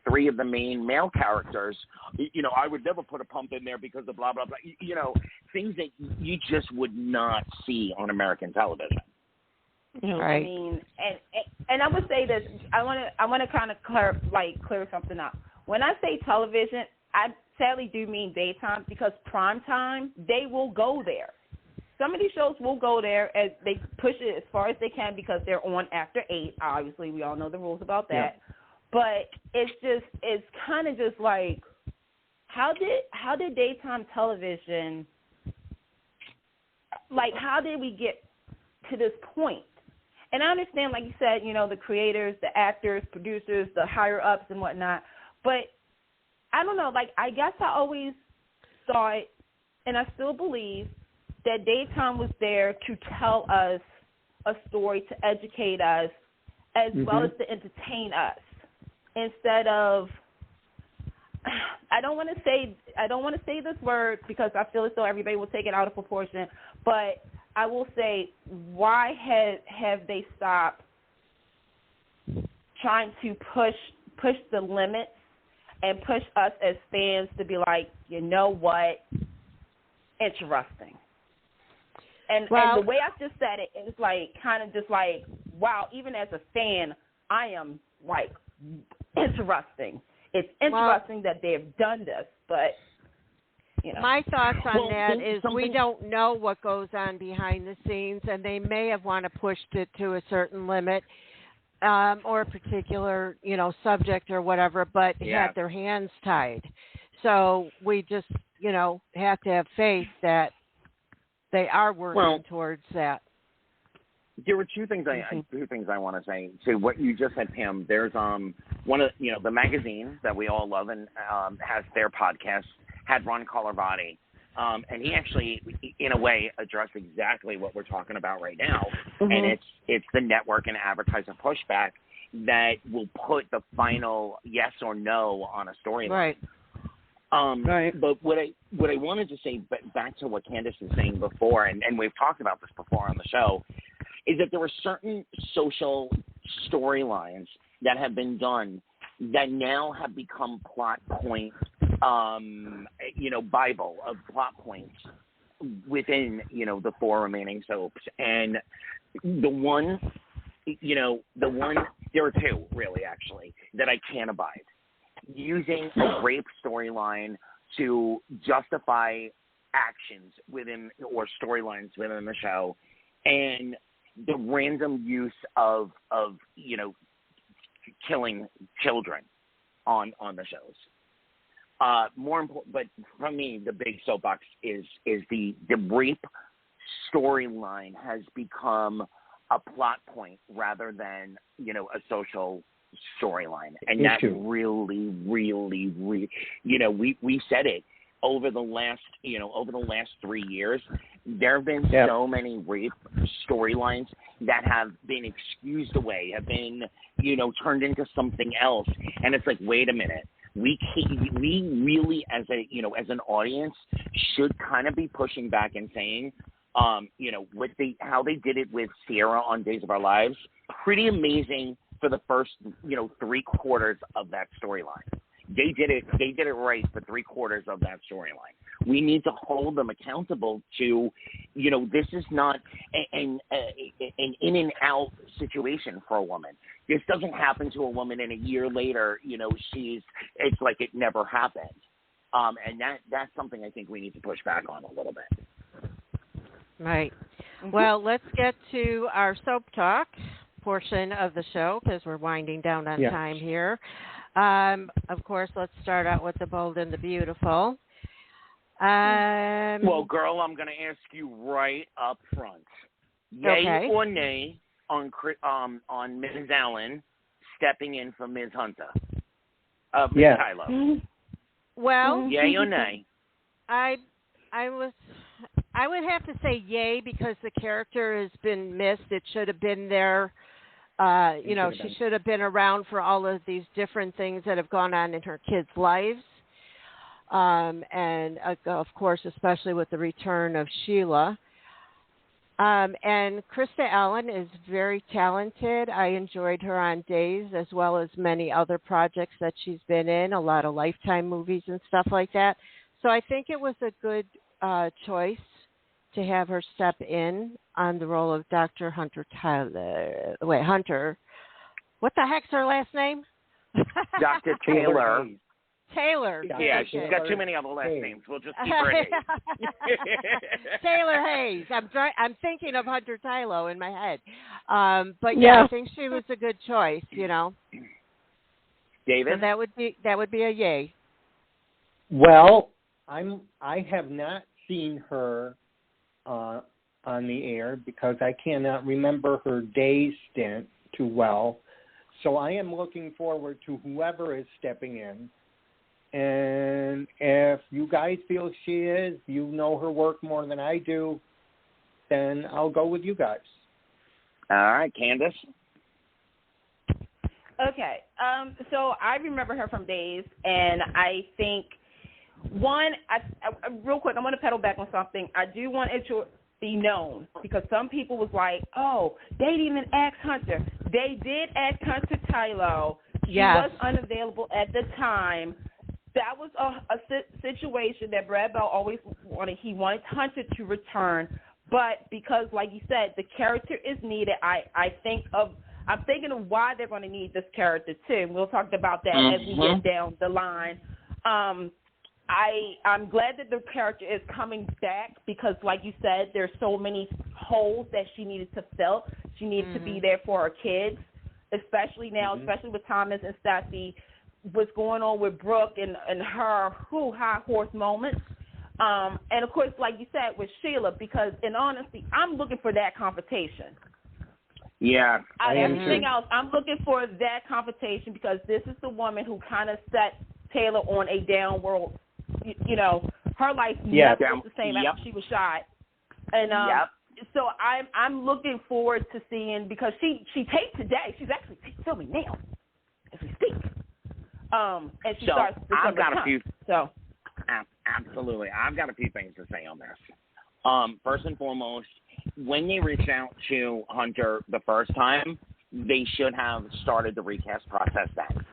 three of the main male characters. You know, I would never put a pump in there because of blah, blah, blah. You know, things that you just would not see on American television. Right. I mean, and I would say this. I want to kind of clear something up. When I say television, I sadly do mean daytime because prime time, they will go there. Some of these shows will go there as they push it as far as they can because they're on after 8. Obviously, we all know the rules about that. Yeah. But it's kind of just like, how did daytime television, like, how did we get to this point? And I understand, like you said, you know, the creators, the actors, producers, the higher ups and whatnot. But I don't know, like, I guess I always thought, and I still believe, that daytime was there to tell us a story, to educate us, as well as to entertain us, instead of, I don't want to say this word because I feel as though everybody will take it out of proportion, but I will say, why have they stopped trying to push the limits and push us as fans to be like, you know what, interesting. And the way I just said it, it's like kind of just like, wow, even as a fan, I am like, interesting. It's interesting that they have done this, but, you know. My thoughts on that is we don't know what goes on behind the scenes, and they may have pushed it to a certain limit or a particular, subject or whatever, but had their hands tied. So we just, have to have faith that they are working towards that. There were two things I want to say to what you just said, Pam. There's one of the magazines that we all love and has their podcast had Ron Colorvati, and he actually in a way addressed exactly what we're talking about right now, and it's the network and advertiser pushback that will put the final yes or no on a storyline. Right. But what I wanted to say, back to what Candace was saying before, and we've talked about this before on the show, is that there were certain social storylines that have been done that now have become plot point, Bible of plot points within, the 4 remaining soaps. And there are 2 really actually that I can't abide. Using a rape storyline to justify actions within or storylines within the show, and the random use of killing children on the shows. More important, but for me, the big soapbox is the rape storyline has become a plot point rather than a social storyline, and that really, we said it over the last 3 years. There have been so many rape storylines that have been excused away, have been turned into something else, and it's like, wait a minute, we really as an audience should kind of be pushing back and saying, how they did it with Sierra on Days of Our Lives, pretty amazing. For the first, 3/4 of that storyline, they did it right for 3/4 of that storyline. We need to hold them accountable to, this is not an in and out situation for a woman. This doesn't happen to a woman, and a year later, it's like it never happened. And that's something I think we need to push back on a little bit. Right. Well, let's get to our soap talk portion of the show because we're winding down on time here. Of course, let's start out with the Bold and the Beautiful. Well, girl, I'm going to ask you right up front. Yay or nay on Ms. Allen stepping in for Ms. Hunter? Ms. Tyler. Well, yay or nay? I would have to say yay because the character has been missed. It should have been there. She should have been around for all of these different things that have gone on in her kids' lives. And of course, especially with the return of Sheila. And Krista Allen is very talented. I enjoyed her on Days as well as many other projects that she's been in, a lot of Lifetime movies and stuff like that. So I think it was a good choice to have her step in on the role of Dr. Hunter Tyler. Wait, Hunter. What the heck's her last name? Dr. Taylor. Taylor. Yeah, she's got too many other last names. We'll just keep her Hayes. Taylor Hayes. I'm thinking of Hunter Tylo in my head. But I think she was a good choice, David? So that would be a yay. Well, I have not seen her on the air because I cannot remember her Days stint too well. So I am looking forward to whoever is stepping in And if you guys feel she is, you know her work more than I do, then I'll go with you guys. All right, Candace. Okay. So I remember her from Daze, and I think, real quick, I'm going to pedal back on something. I do want it to be known, because some people was like, oh, they didn't even ask Hunter. They did ask Hunter Tylo. She was unavailable at the time. That was a situation that Brad Bell always wanted. He wanted Hunter to return, but because, like you said, the character is needed, I'm thinking of why they're going to need this character too. We'll talk about that as we get down the line. I'm glad that the character is coming back because, like you said, there's so many holes that she needed to fill. She needed to be there for her kids, especially now, especially with Thomas and Stacey. What's going on with Brooke and her high horse moments. And, of course, like you said, with Sheila, because, in honesty, I'm looking for that confrontation. Yeah. Everything else, I'm looking for that confrontation because this is the woman who kind of set Taylor on a downward, her life never was the same after she was shot. And so I'm looking forward to seeing, because she taped today. She's actually filming now as we speak. And she starts December 10th. Absolutely. I've got a few things to say on this. First and foremost, when they reached out to Hunter the first time, they should have started the recast process then.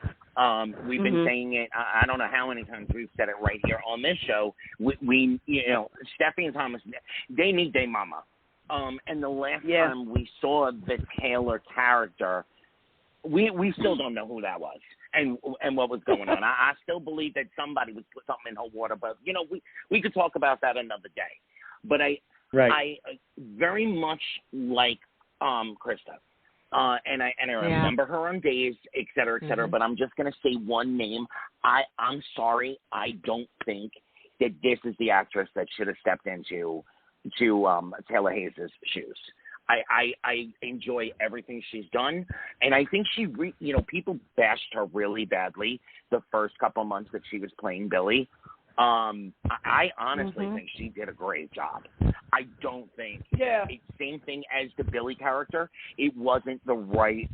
We've been saying it, I don't know how many times we've said it right here on this show. We Steffi and Thomas, they need their mama. And the last time we saw the Taylor character, we still don't know who that was and what was going on. I still believe that somebody was put something in her water, but we could talk about that another day. But I very much like Krista, and I remember her on Days, et cetera, but I'm just gonna say one name. I'm sorry, I don't think that this is the actress that should have stepped into Taylor Hayes' shoes. I enjoy everything she's done, and I think people bashed her really badly the first couple months that she was playing Billy. I honestly think she did a great job. I don't think same thing as the Billy character. It wasn't the right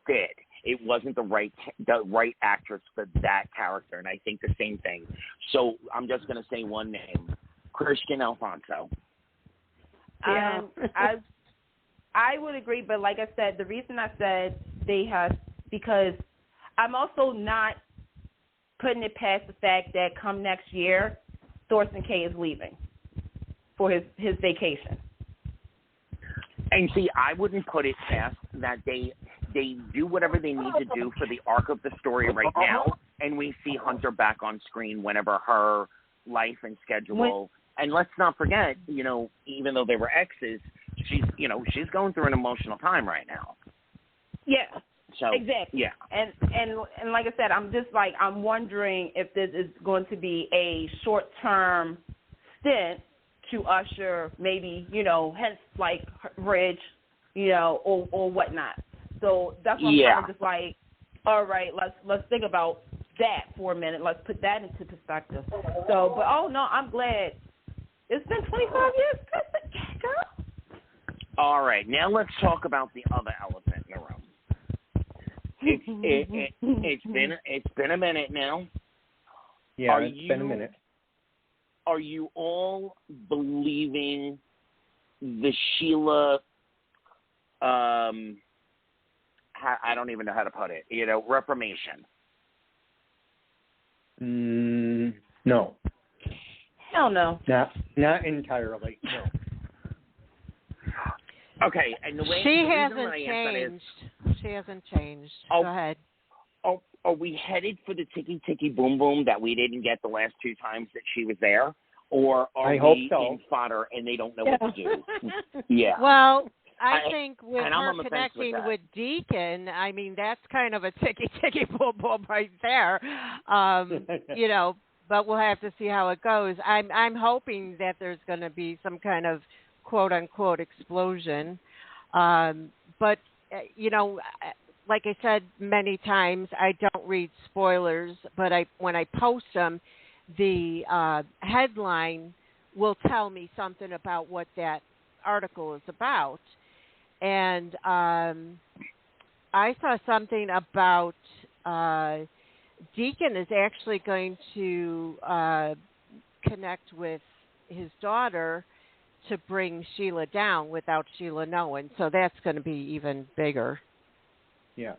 fit. It wasn't the right actress for that character, and I think the same thing. So I'm just going to say one name, Christian Alfonso. Yeah. I would agree, but like I said, the reason I said they have, because I'm also not putting it past the fact that come next year, Thorsten Kaye is leaving for his vacation. And see, I wouldn't put it past that they do whatever they need to do for the arc of the story right now, and we see Hunter back on screen whenever her life and schedule. And let's not forget, even though they were exes, she's going through an emotional time right now. Yeah. So, exactly. Yeah. And like I said, I'm wondering if this is going to be a short-term stint to usher maybe, hence like Ridge, or whatnot. So that's what I'm kind of just like, all right, let's think about that for a minute. Let's put that into perspective. So, but I'm glad. It's been 25 years, girl. All right, now let's talk about the other elephant in the room. It's been a minute now. Yeah, been a minute. Are you all believing the Sheila? I don't even know how to put it. Reformation. No. Hell no. Not entirely. No. Okay, and the way she the hasn't changed. She hasn't changed. Go ahead. Are we headed for the ticky ticky boom boom that we didn't get the last two times that she was there, or are we in fodder and they don't know what to do? Yeah. Well, I think with her connecting with Deacon, I mean that's kind of a ticky ticky boom boom right there. But we'll have to see how it goes. I'm hoping that there's going to be some kind of quote unquote explosion. But like I said many times, I don't read spoilers, but when I post them, the headline will tell me something about what that article is about. And I saw something about Deacon is actually going to connect with his daughter to bring Sheila down without Sheila knowing. So that's going to be even bigger. Yeah.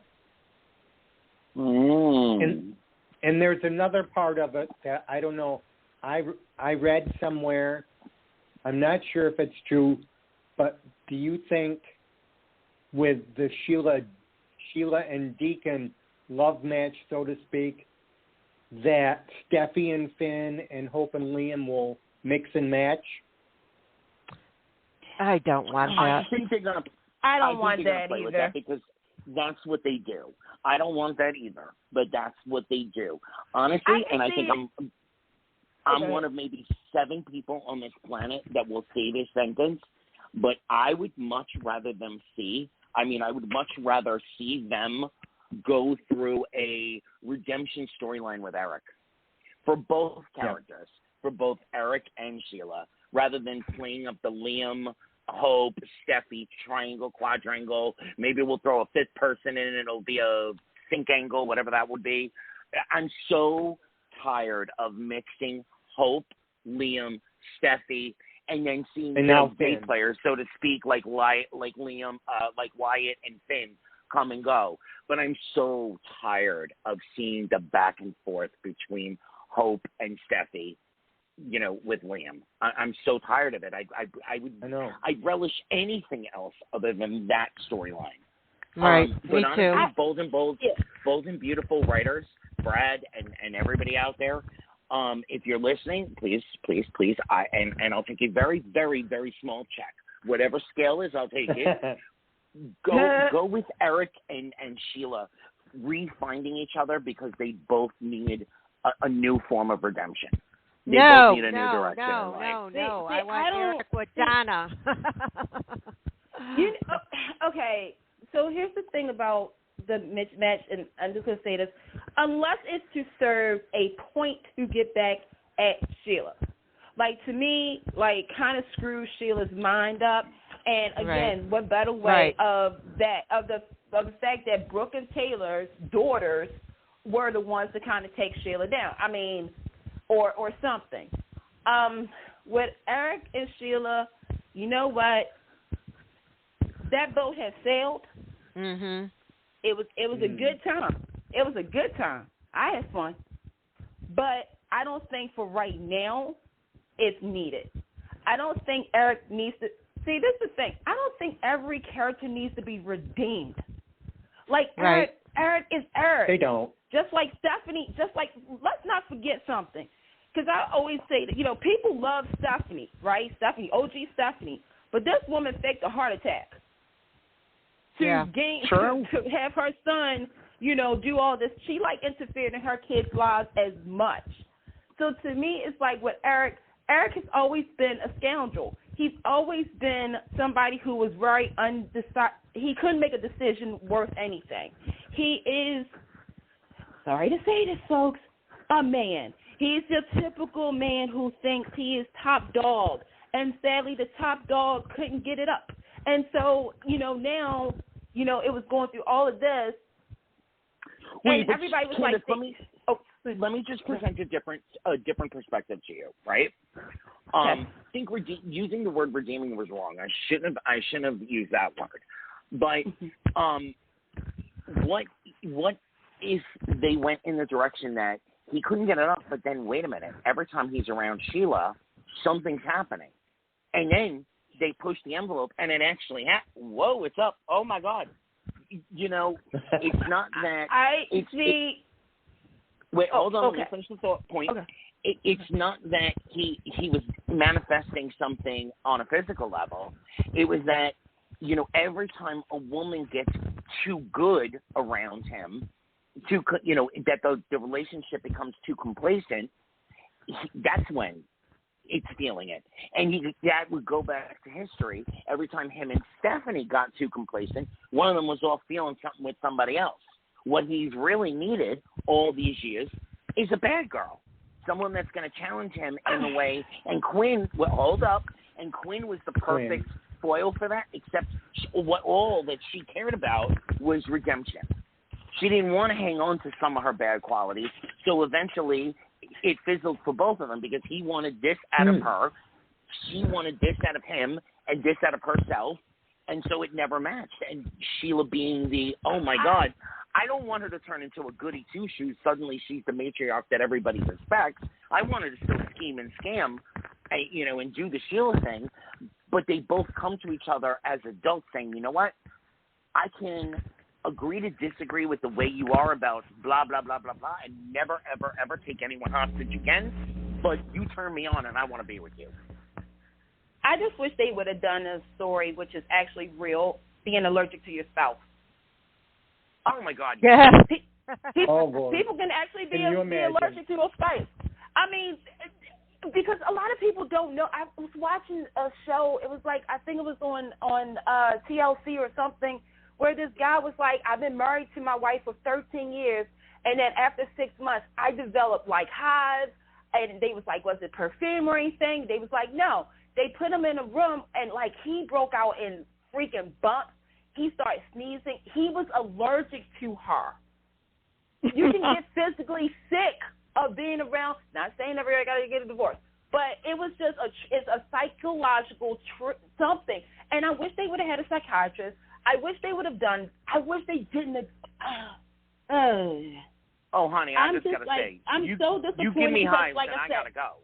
Mm. And there's another part of it that I don't know. I read somewhere, I'm not sure if it's true, but do you think with the Sheila and Deacon love match, so to speak, that Steffi and Finn and Hope and Liam will mix and match? I don't want that. I think they're gonna. I don't want that play either. With that because that's what they do. I don't want that either, but that's what they do. Honestly, I think I'm one of maybe 7 people on this planet that will say this sentence, but I would much rather them see. I would much rather see them go through a redemption storyline with Eric for both characters, for both Eric and Sheila, rather than playing up the Liam, Hope, Steffi triangle, quadrangle. Maybe we'll throw a 5th person in and it'll be a sync angle, whatever that would be. I'm so tired of mixing Hope, Liam, Steffi, and then seeing bass players, so to speak, like Liam, like Wyatt and Finn come and go. But I'm so tired of seeing the back and forth between Hope and Steffi, with Liam. I'm so tired of it. I'd relish anything else other than that storyline. Right, but me honestly, too. bold and beautiful writers, Brad and everybody out there, if you're listening, please, and I'll take a very, very, very small check. Whatever scale is, I'll take it. Go with Eric and Sheila refinding each other because they both need a new form of redemption. They both need a new direction. No. I want Eric with Donna. Okay, so here's the thing about the mismatch, and I'm just going to say this. Unless it's to serve a point to get back at Sheila. Like, to me, kind of screw Sheila's mind up. And, again, what better way of the fact that Brooke and Taylor's daughters were the ones to kind of take Sheila down. Or something. With Eric and Sheila, you know what? That boat has sailed. Mm-hmm. It was a good time. It was a good time. I had fun. But I don't think for right now it's needed. I don't think Eric needs to – see, this is the thing. I don't think every character needs to be redeemed. Eric is Eric. They don't. Just like Stephanie, let's not forget something. Because I always say that, people love Stephanie, right? OG Stephanie. But this woman faked a heart attack to have her son, do all this. She, interfered in her kids' lives as much. So to me, it's like with Eric has always been a scoundrel. He's always been somebody who was very undecided. He couldn't make a decision worth anything. He is, sorry to say this, folks, a man. He's the typical man who thinks he is top dog, and sadly the top dog couldn't get it up. And so, now, it was going through all of this, and everybody was Candace, let me just present a different perspective to you, right? I think using the word redeeming was wrong. I shouldn't have used that word. But what if they went in the direction that he couldn't get it up, but then wait a minute, every time he's around Sheila, something's happening. And then they push the envelope and it actually whoa, it's up. Oh my God. It's not that wait, hold on, let me finish the thought point. Okay. It's not that he was manifesting something on a physical level. It was that, every time a woman gets too good around him, that the relationship becomes too complacent, that's when it's feeling it. And that would go back to history. Every time him and Stephanie got too complacent, one of them was off feeling something with somebody else. What he's really needed all these years is a bad girl, someone that's going to challenge him in a way. And Quinn, and Quinn was the perfect foil for that, except all that she cared about was redemption. She didn't want to hang on to some of her bad qualities, so eventually it fizzled for both of them because he wanted this out of her, she wanted this out of him, and this out of herself, and so it never matched. And Sheila being the, oh my God, I don't want her to turn into a goody two-shoes. Suddenly she's the matriarch that everybody respects. I want her to still scheme and scam, and do the Sheila thing, but they both come to each other as adults saying, you know what, I can agree to disagree with the way you are about blah, blah, blah, blah, blah, and never, ever, ever take anyone hostage again, but you turn me on and I want to be with you. I just wish they would have done a story which is actually real, being allergic to your spouse. Oh, my God. Yeah. People can actually be allergic to their spouse. I mean, because a lot of people don't know. I was watching a show. It was like, I think it was on TLC or something, where this guy was like, I've been married to my wife for 13 years, and then after 6 months, I developed like hives, and they was like, was it perfume or anything? They was like, no. They put him in a room, and like he broke out in freaking bumps. He started sneezing. He was allergic to her. You can get physically sick of being around. Not saying everybody got to get a divorce, but it was just it's a psychological something. And I wish they would have had a psychiatrist. I wish they would have done. I wish they didn't. Oh, honey, I just gotta say, I'm so disappointed. You give me hives, like and I gotta go.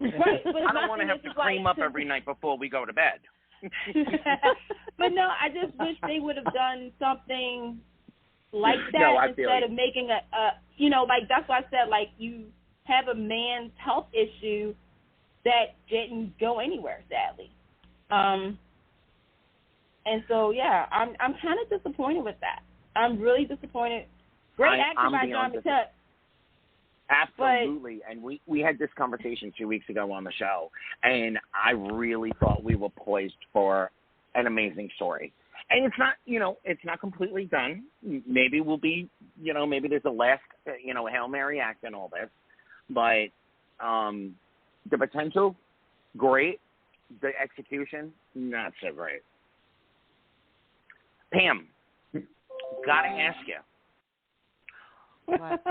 Right, but I don't want to have to cream up every night before we go to bed. But no, I just wish they would have done something like that instead of making like that's why I said, like, you have a man's health issue that didn't go anywhere, sadly. And so, yeah, I'm kind of disappointed with that. I'm really disappointed. Great acting by John Matette. Absolutely. And we had this conversation 2 weeks ago on the show, and I really thought we were poised for an amazing story. And it's not completely done. Maybe we'll be, maybe there's a last, Hail Mary act and all this. But the potential, great. The execution, not so great. Pam, gotta ask you. What?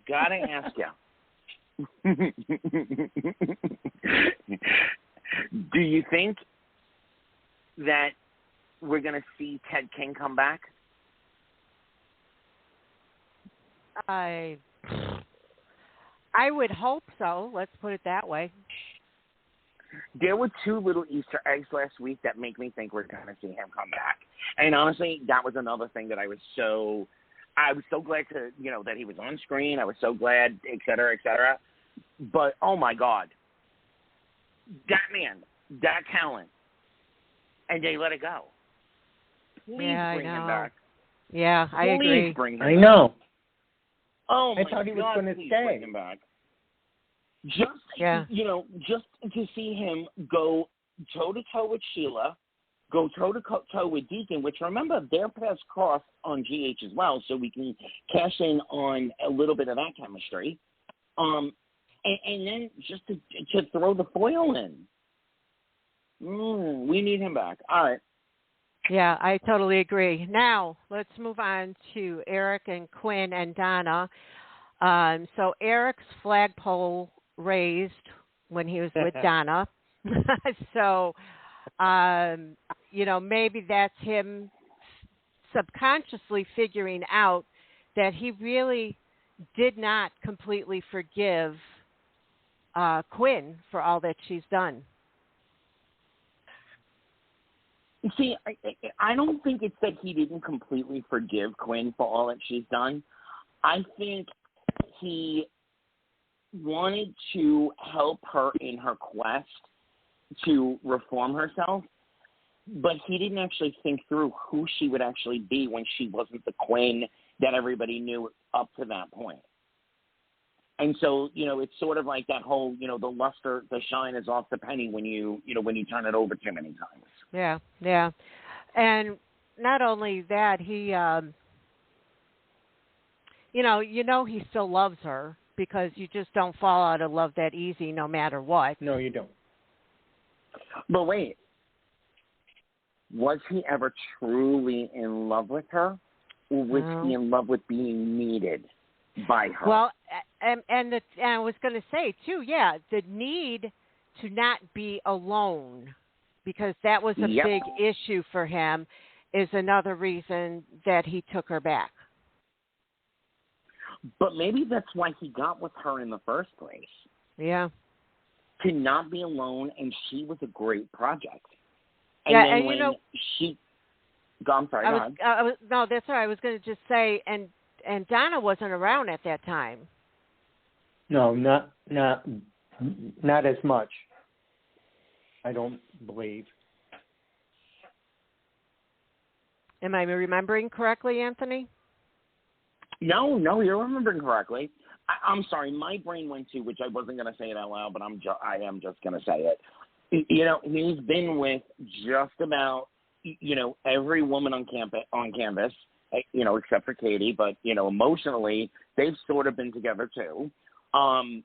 Gotta ask you. Do you think that we're going to see Ted King come back? I would hope so. Let's put it that way. There were 2 little Easter eggs last week that make me think we're going to see him come back. And honestly, that was another thing that I was so glad to, that he was on screen. I was so glad, et cetera, et cetera. But, oh, my God. That man, that talent. And they let it go. Please bring him back. Yeah, I agree. Bring him I know. Back. Oh, my I thought he was God, going to stay. stay. Bring him back. Just to see him go toe-to-toe with Sheila, go toe-to-toe with Deacon, which, remember, their paths crossed on GH as well, so we can cash in on a little bit of that chemistry. And then just to throw the foil in. We need him back. All right. Yeah, I totally agree. Now, let's move on to Eric and Quinn and Donna. So Eric's flagpole raised when he was with Donna. So, maybe that's him subconsciously figuring out that he really did not completely forgive Quinn for all that she's done. See, I don't think it's that he didn't completely forgive Quinn for all that she's done. I think he wanted to help her in her quest to reform herself, but he didn't actually think through who she would actually be when she wasn't the Quinn that everybody knew up to that point. And so, it's sort of like that whole, the luster, the shine is off the penny when you turn it over too many times. Yeah, yeah. And not only that, he, he still loves her because you just don't fall out of love that easy no matter what. No, you don't. But wait, was he ever truly in love with her? Or was he in love with being needed by her? Well, and I was going to say, too, the need to not be alone, because that was a big issue for him, is another reason that he took her back. But maybe that's why he got with her in the first place. Yeah. To not be alone, and she was a great project. And yeah, then and when she... I'm sorry, go ahead. No, that's all right. I was going to just say, and Donna wasn't around at that time. No, not as much. I don't believe. Am I remembering correctly, Anthony? No, you're remembering correctly. I'm sorry, my brain went to, which I wasn't going to say it out loud, but I am just going to say it. He's been with just about, every woman on campus, except for Katie, but, emotionally, they've sort of been together too. I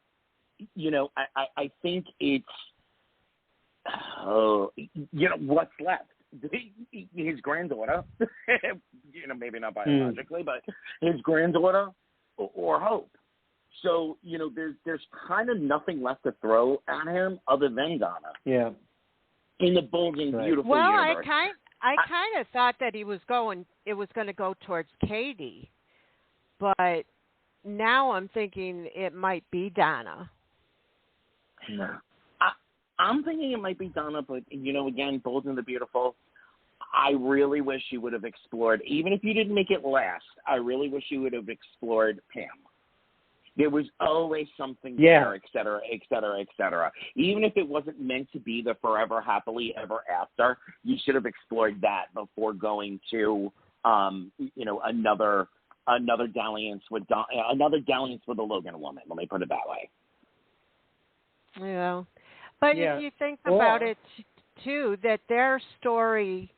think it's, what's left? His granddaughter, maybe not biologically, but his granddaughter or Hope. So, there's kind of nothing left to throw at him other than Donna. Yeah. In the bulging, beautiful universe. I kind of thought that it was going to go towards Katie, but now I'm thinking it might be Donna. No. I'm thinking it might be Donna, but, again, Bold and the Beautiful, I really wish you would have explored, even if you didn't make it last, I really wish you would have explored Pam. There was always something there, et cetera, et cetera, et cetera. Even if it wasn't meant to be the forever happily ever after, you should have explored that before going to, another dalliance with a Logan woman. Let me put it that way. Yeah. But if you think about it, too, that their story,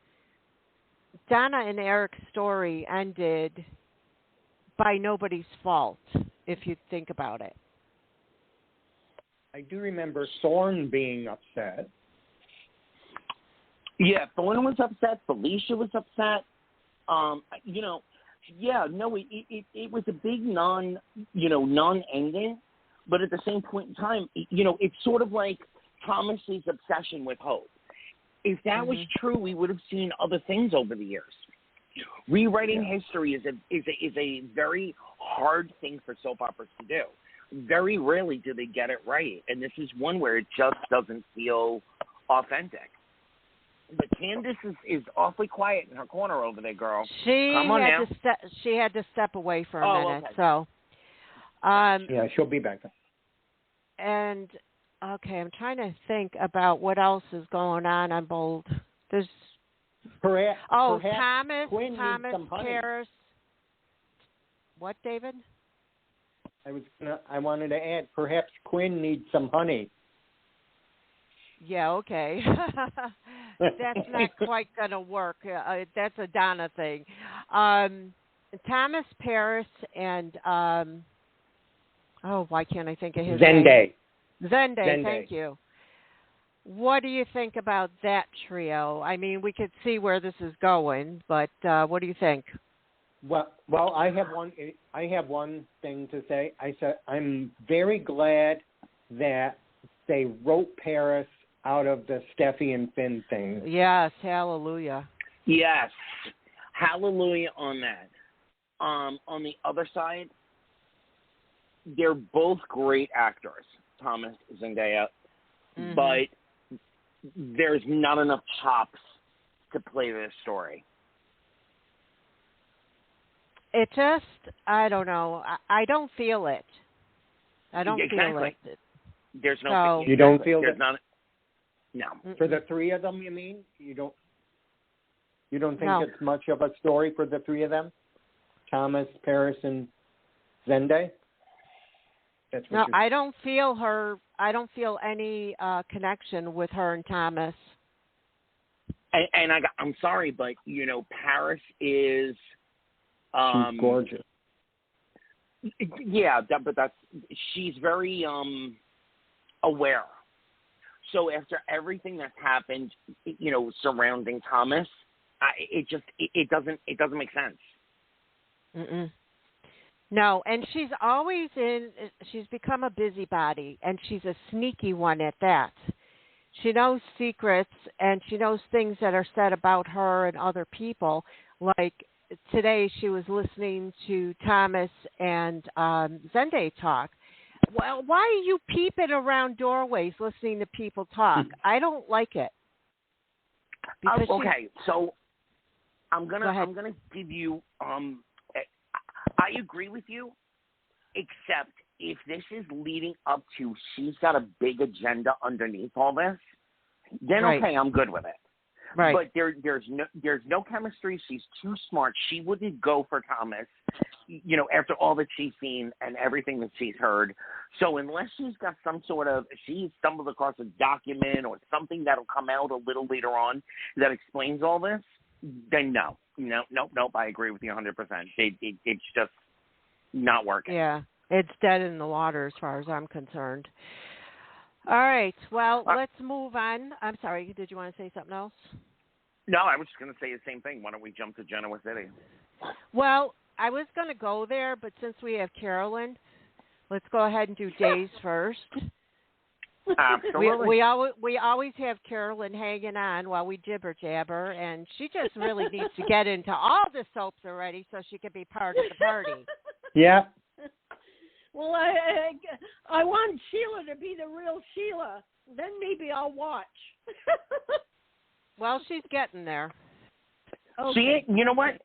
Donna and Eric's story, ended by nobody's fault, if you think about it. I do remember Thorne being upset. Yeah, Thorne was upset. Felicia was upset. It was a big non-ending, but at the same point in time, it's sort of like Thomas's obsession with Hope. If that was true, we would have seen other things over the years. Rewriting history is a very hard thing for soap operas to do. Very rarely do they get it right, and this is one where it just doesn't feel authentic. But Candace is awfully quiet in her corner over there, girl. She had to step away for a minute, okay. so. She'll be back. And okay, I'm trying to think about what else is going on Bold. There's perhaps Thomas honey. Paris. What, David? I wanted to add, perhaps Quinn needs some honey. Yeah, okay. That's not quite going to work. That's a Donna thing. Thomas Paris and, why can't I think of his name? Zende, thank you. What do you think about that trio? I mean, we could see where this is going, but what do you think? Well, I have one thing to say. I'm very glad that they wrote Paris out of the Steffi and Finn thing. Yes, hallelujah. Yes, hallelujah on that. On the other side, they're both great actors, Thomas, Zendaya, but there's not enough chops to play this story. It just, I don't know. I don't feel it. I don't feel it. There's no. You don't feel there's it? Not. No. For the three of them, you mean? You don't think it's much of a story for the three of them? Thomas, Paris, and Zende? That's no, what I don't feel her. I don't feel any connection with her and Thomas. And I'm sorry, but Paris is. She's gorgeous. Yeah, she's very aware. So after everything that's happened, surrounding Thomas, it doesn't make sense. Mm-mm. No, and she's always she's become a busybody, and she's a sneaky one at that. She knows secrets, and she knows things that are said about her and other people. Like today, she was listening to Thomas and Zende talk. Well, why are you peeping around doorways listening to people talk? I don't like it. Okay, so I'm gonna give you. I agree with you, except if this is leading up to she's got a big agenda underneath all this, then okay, I'm good with it. Right. But there's no chemistry. She's too smart. She wouldn't go for Thomas, after all that she's seen and everything that she's heard. So unless she's got she stumbled across a document or something that'll come out a little later on that explains all this, then no. Nope. I agree with you 100%. It's just not working. Yeah, it's dead in the water as far as I'm concerned. All right. Well, let's move on. I'm sorry. Did you want to say something else? No, I was just going to say the same thing. Why don't we jump to Genoa City? Well, I was going to go there, but since we have Carolyn, let's go ahead and do Daze first. Absolutely. We always have Carolyn hanging on while we jibber jabber, and she just really needs to get into all the soaps already so she can be part of the party. Yeah. Well, I want Sheila to be the real Sheila. Then maybe I'll watch. Well, she's getting there. Okay. You know what?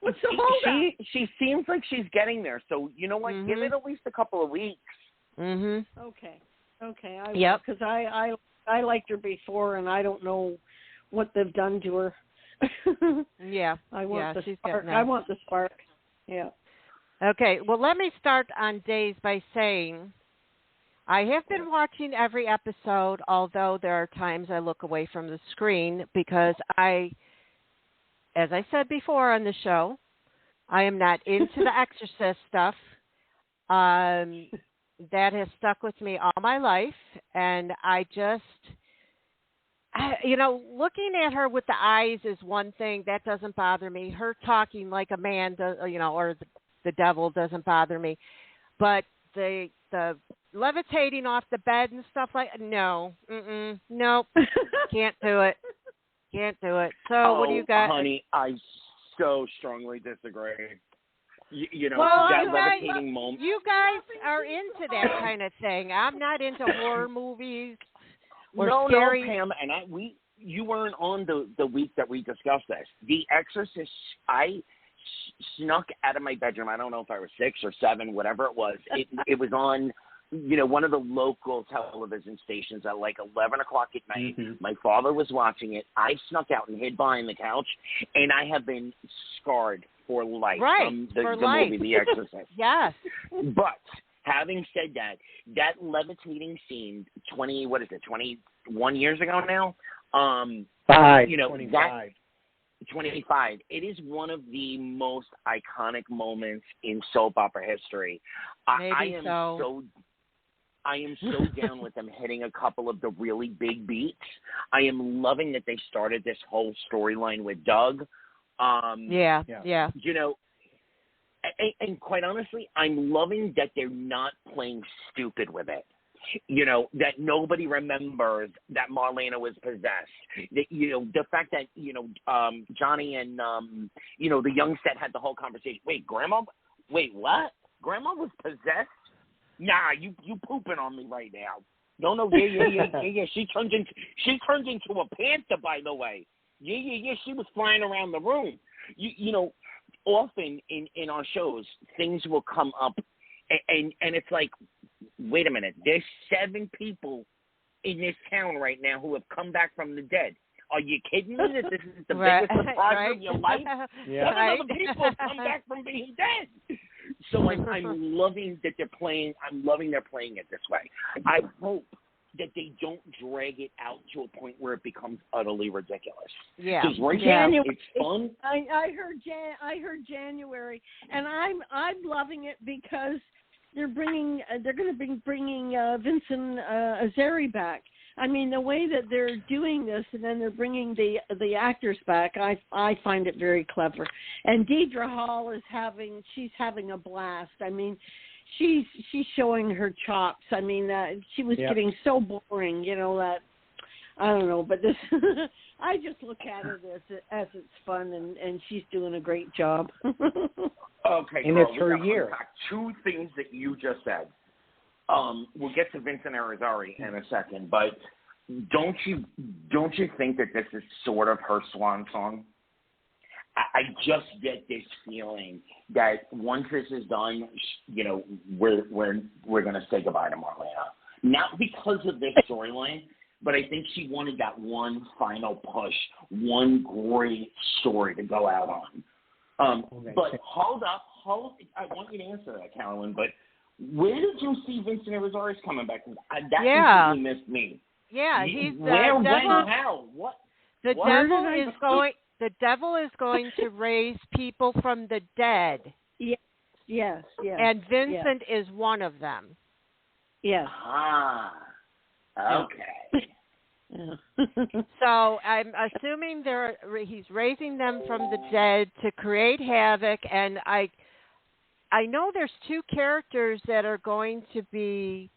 What's the holdup? She seems like she's getting there. So you know what? Mm-hmm. Give it at least a couple of weeks. Mhm. Okay. Yep. Because I liked her before, and I don't know what they've done to her. Yeah. I want the she's spark. getting there. I want the spark. Yeah. Okay. Well, let me start on Daze by saying I have been watching every episode, although there are times I look away from the screen because as I said before on the show, I am not into the Exorcist stuff. That has stuck with me all my life, and I just, looking at her with the eyes is one thing. That doesn't bother me. Her talking like a man does, or the devil doesn't bother me. But the levitating off the bed and stuff nope, can't do it. So what do you got? Honey, I so strongly disagree. That levitating moment. You guys are into that kind of thing. I'm not into horror movies or scary. No, Pam, and you weren't on the week that we discussed this. The Exorcist, I snuck out of my bedroom. I don't know if I was 6 or 7, whatever it was. It was on, one of the local television stations at like 11 o'clock at night. Mm-hmm. My father was watching it. I snuck out and hid behind the couch, and I have been scarred for life from the movie The Exorcist. Yes. But having said that levitating scene 21 years ago now, 25. 25. It is one of the most iconic moments in soap opera history. I am so down with them hitting a couple of the really big beats. I am loving that they started this whole storyline with Doug. Yeah. And quite honestly, I'm loving that they're not playing stupid with it. That nobody remembers that Marlena was possessed. That, the fact that, Johnny and, the young set had the whole conversation. Wait, what? Grandma was possessed? Nah, you pooping on me right now. No, yeah. She turns into a panther, by the way. Yeah. She was flying around the room. Often in our shows, things will come up, and it's like, wait a minute, there's 7 people in this town right now who have come back from the dead. Are you kidding me that this is the biggest surprise of your life? 7 other people have come back from being dead. So I'm loving that they're playing. I'm loving they're playing it this way. I hope that they don't drag it out to a point where it becomes utterly ridiculous. Yeah. Because right now it's fun. I heard January, and I'm loving it because they're going to be bringing Vincent Azeri back. I mean, the way that they're doing this, and then they're bringing the actors back, I find it very clever. And Deidre Hall she's having a blast. I mean, she's showing her chops. I mean, she was getting so boring, that I don't know. But this, I just look at it as it's fun, and she's doing a great job. Okay, and Carl, it's her year. Two things that you just said. We'll get to Vincent Arizari in a second, but don't you think that this is sort of her swan song? I just get this feeling that once this is done, we're going to say goodbye to Marlena. Not because of this storyline, but I think she wanted that one final push, one great story to go out on. But hold up. I want you to answer that, Carolyn, but where did you see Vincent Arizari's coming back? That completely missed me. Yeah, he's where, when, how? What? The devil is going to raise people from the dead. Yes. And Vincent is one of them. Yes. Ah. Okay. So I'm assuming he's raising them from the dead to create havoc, and I know there's two characters that are going to be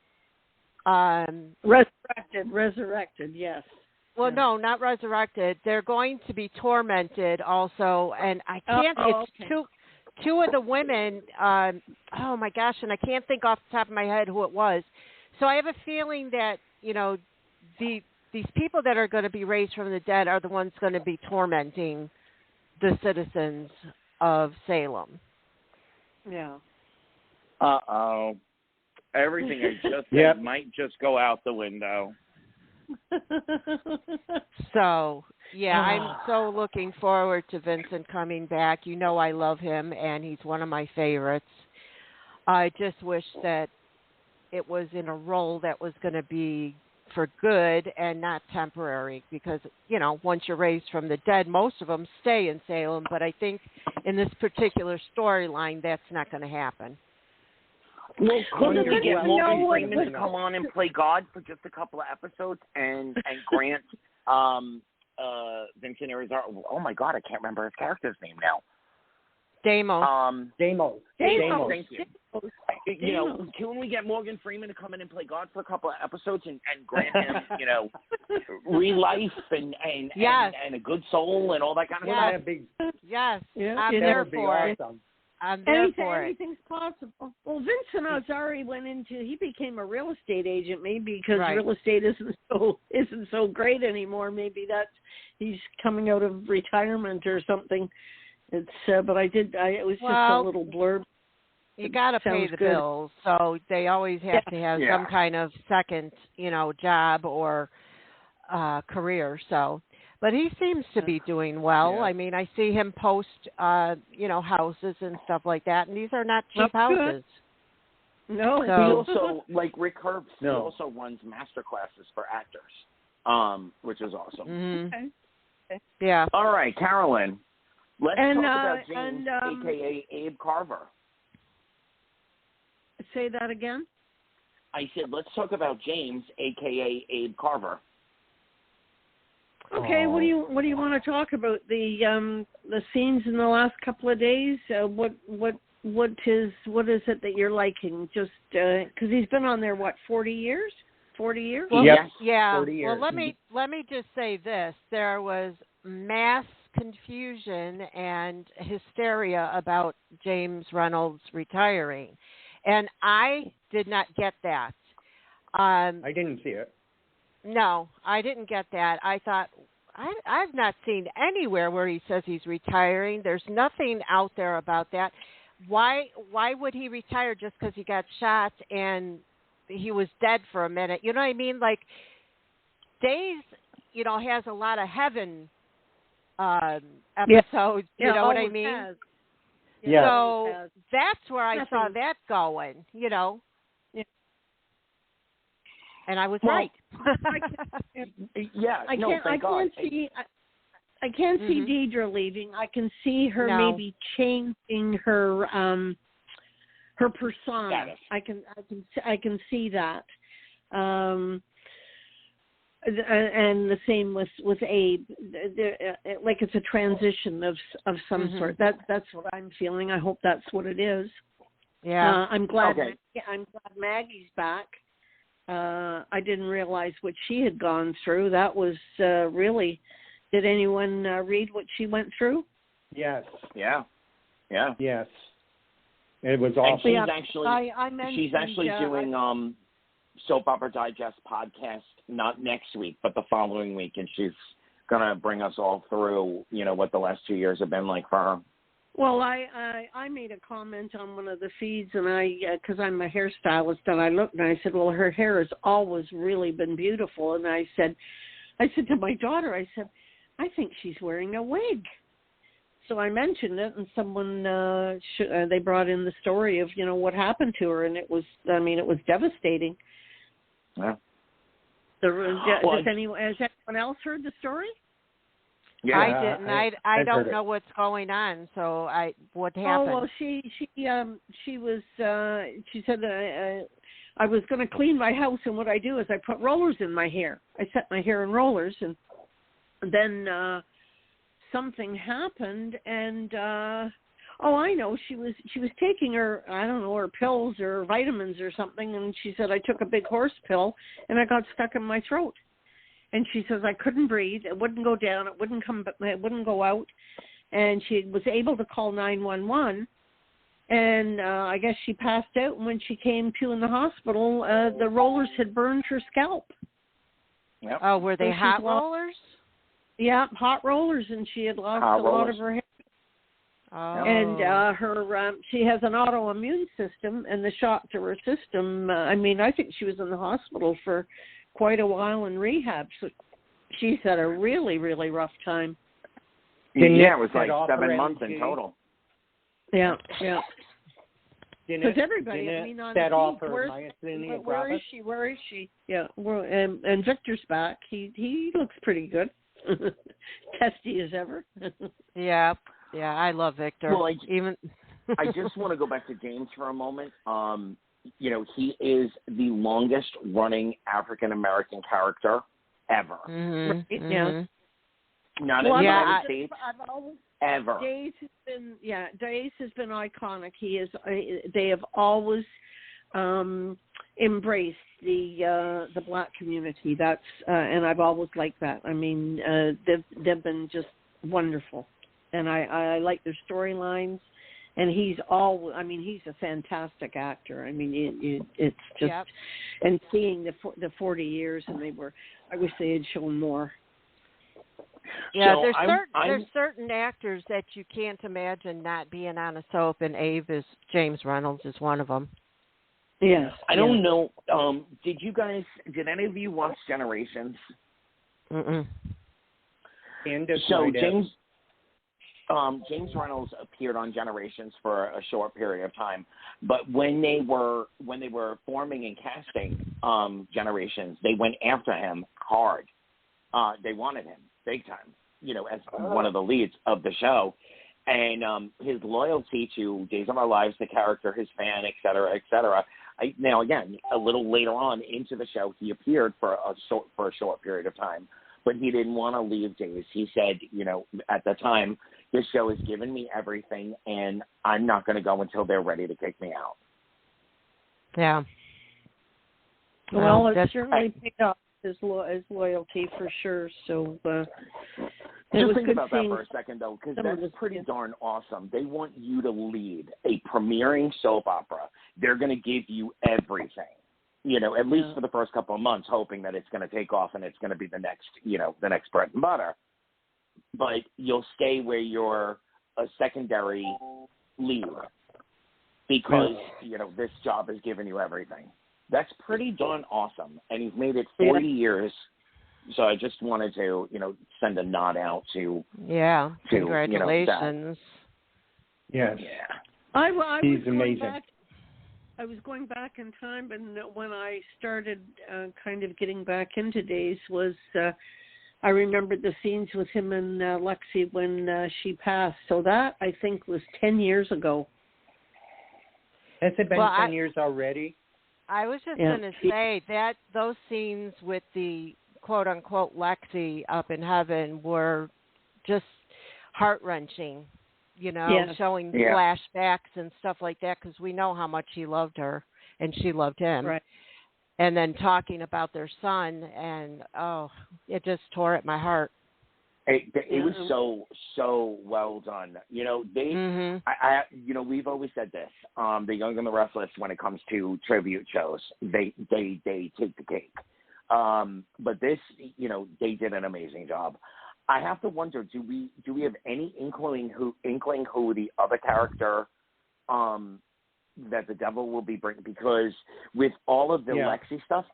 resurrected, yes. Well, no, not resurrected. They're going to be tormented also, and I can't. Two of the women. Oh my gosh, and I can't think off the top of my head who it was. So I have a feeling that these people that are going to be raised from the dead are the ones going to be tormenting the citizens of Salem. Yeah. Uh-oh. Everything I just said might just go out the window. So, I'm so looking forward to Vincent coming back. I love him, and he's one of my favorites. I just wish that it was in a role that was going to be for good and not temporary, because, once you're raised from the dead, most of them stay in Salem, but I think in this particular storyline, that's not going to happen. Well, couldn't we get Morgan Freeman to come on and play God for just a couple of episodes and grant Vincent Arizari? Oh my God, I can't remember his character's name now. Deimos. Deimos. Thank you. Can we get Morgan Freeman to come in and play God for a couple of episodes and grant him, re-life and a good soul and all that kind of stuff? Yes. Yeah. I'm there for it. Awesome. I'm there for it. Anything's possible. Well, Vincent Azari he became a real estate agent, maybe because real estate isn't so great anymore. Maybe he's coming out of retirement or something. It's but it was just a little blurb. You got to pay the bills, so they always have to have some kind of second, job or career. So, but he seems to be doing well. I mean, I see him post, houses and stuff like that, and these are not cheap houses. No, he also, like Rick Herbst, he also runs master classes for actors, which is awesome. Mm-hmm. Okay. Yeah. All right, Carolyn. Let's talk about James, a.k.a. Abe Carver. Say that again? I said, let's talk about James, a.k.a. Abe Carver. Okay, what do you want to talk about? The scenes in the last couple of days? What is it that you're liking? Just because he's been on there, 40 years? 40 years? Well, yeah. 40 years. Well, let me just say this: there was mass confusion and hysteria about James Reynolds retiring, and I did not get that. I didn't see it. No, I didn't get that. I thought, I've not seen anywhere where he says he's retiring. There's nothing out there about that. Why would he retire just because he got shot and he was dead for a minute? You know what I mean? Like, Daze, has a lot of heaven episodes. You know what I mean? Yeah. So that's where I saw that going, you know. Yeah. And I was Well, right. Yeah. I can't see Deidre leaving. I can see her maybe changing her her persona. Status. I can see that. And the same with Abe. Like it's a transition of some sort. That's what I'm feeling. I hope that's what it is. Yeah. I'm glad. Okay. I'm glad Maggie's back. I didn't realize what she had gone through. That was really. Did anyone read what she went through? Yes. Yeah. Yeah. Yes. It was awful. She's actually doing Soap Opera Digest podcast, not next week, but the following week, and she's going to bring us all through, you know, what the last 2 years have been like for her. Well, I made a comment on one of the feeds, and because I'm a hairstylist, and I looked and I said, well, her hair has always really been beautiful, and I said to my daughter, I said, I think she's wearing a wig. So I mentioned it, and someone they brought in the story of, you know, what happened to her, and it was devastating. Yeah. Has anyone else heard the story? Yeah, I didn't. I don't know what's going on. So what happened? Oh well, she was. She said I was going to clean my house, and what I do is I put rollers in my hair. I set my hair in rollers, and then something happened, and I know she was taking her, I don't know, her pills or vitamins or something, and she said I took a big horse pill and I got stuck in my throat. And she says I couldn't breathe, it wouldn't go down, it wouldn't go out, and she was able to call 911. And I guess she passed out, and when she came to in the hospital, the rollers had burned her scalp. Yep. Oh, were they hot rollers? Yeah, hot rollers, and she had lost a lot of her hair. Oh. And she has an autoimmune system, and the shock to her system, I think she was in the hospital for quite a while in rehab. So she's had a really, really rough time. Yeah, it was like 7 months in total. Yeah, yeah. Because everybody, on the feed, where is she? Where is she? Yeah, and Victor's back. He looks pretty good. Testy as ever. Yeah, I love Victor. Well, I just want to go back to James for a moment. You know, he is the longest running African American character ever. Mm-hmm. Right? Yeah. Not in the United States. Ever. Daze has been iconic. They have always embraced the Black community. That's and I've always liked that. I mean, they've been just wonderful, and I like their storylines. And he's a fantastic actor. I mean, it's just, and seeing the 40 years, and I wish they had shown more. Yeah, so there's certain actors that you can't imagine not being on a soap, and James Reynolds is one of them. Yes. I don't know. Did any of you watch Generations? Mm-mm. So James Reynolds appeared on Generations for a short period of time, but when they were forming and casting Generations, they went after him hard. They wanted him big time, you know, as one of the leads of the show, and his loyalty to Days of Our Lives, the character, his fan, et cetera, et cetera. Now, again, a little later on into the show, he appeared for a short period of time, but he didn't want to leave Days. He said, you know, at the time, this show has given me everything, and I'm not going to go until they're ready to kick me out. Yeah. Well, it's certainly picked up his loyalty for sure. So just think about that for a second, though, because that's pretty darn awesome. They want you to lead a premiering soap opera. They're going to give you everything, you know, at least for the first couple of months, hoping that it's going to take off and it's going to be the next bread and butter. But you'll stay where you're a secondary lead because, you know, this job has given you everything. That's pretty darn awesome. And he's made it 40 years. So I just wanted to, you know, send a nod out to congratulations. Yes. Yeah. He's amazing. I was going back in time, and when I started kind of getting back into Daze was I remembered the scenes with him and Lexi when she passed. So that, I think, was 10 years ago. Has it been 10 years already? I was just going to say that those scenes with the quote-unquote Lexi up in heaven were just heart-wrenching, showing flashbacks and stuff like that, because we know how much he loved her and she loved him. Right. And then talking about their son, and, it just tore at my heart. It was so well done. We've always said this. The Young and the Restless, when it comes to tribute shows, they take the cake. But this, they did an amazing job. I have to wonder, do we have any inkling who the other character that the devil will be bringing? Because with all of the Lexi stuff,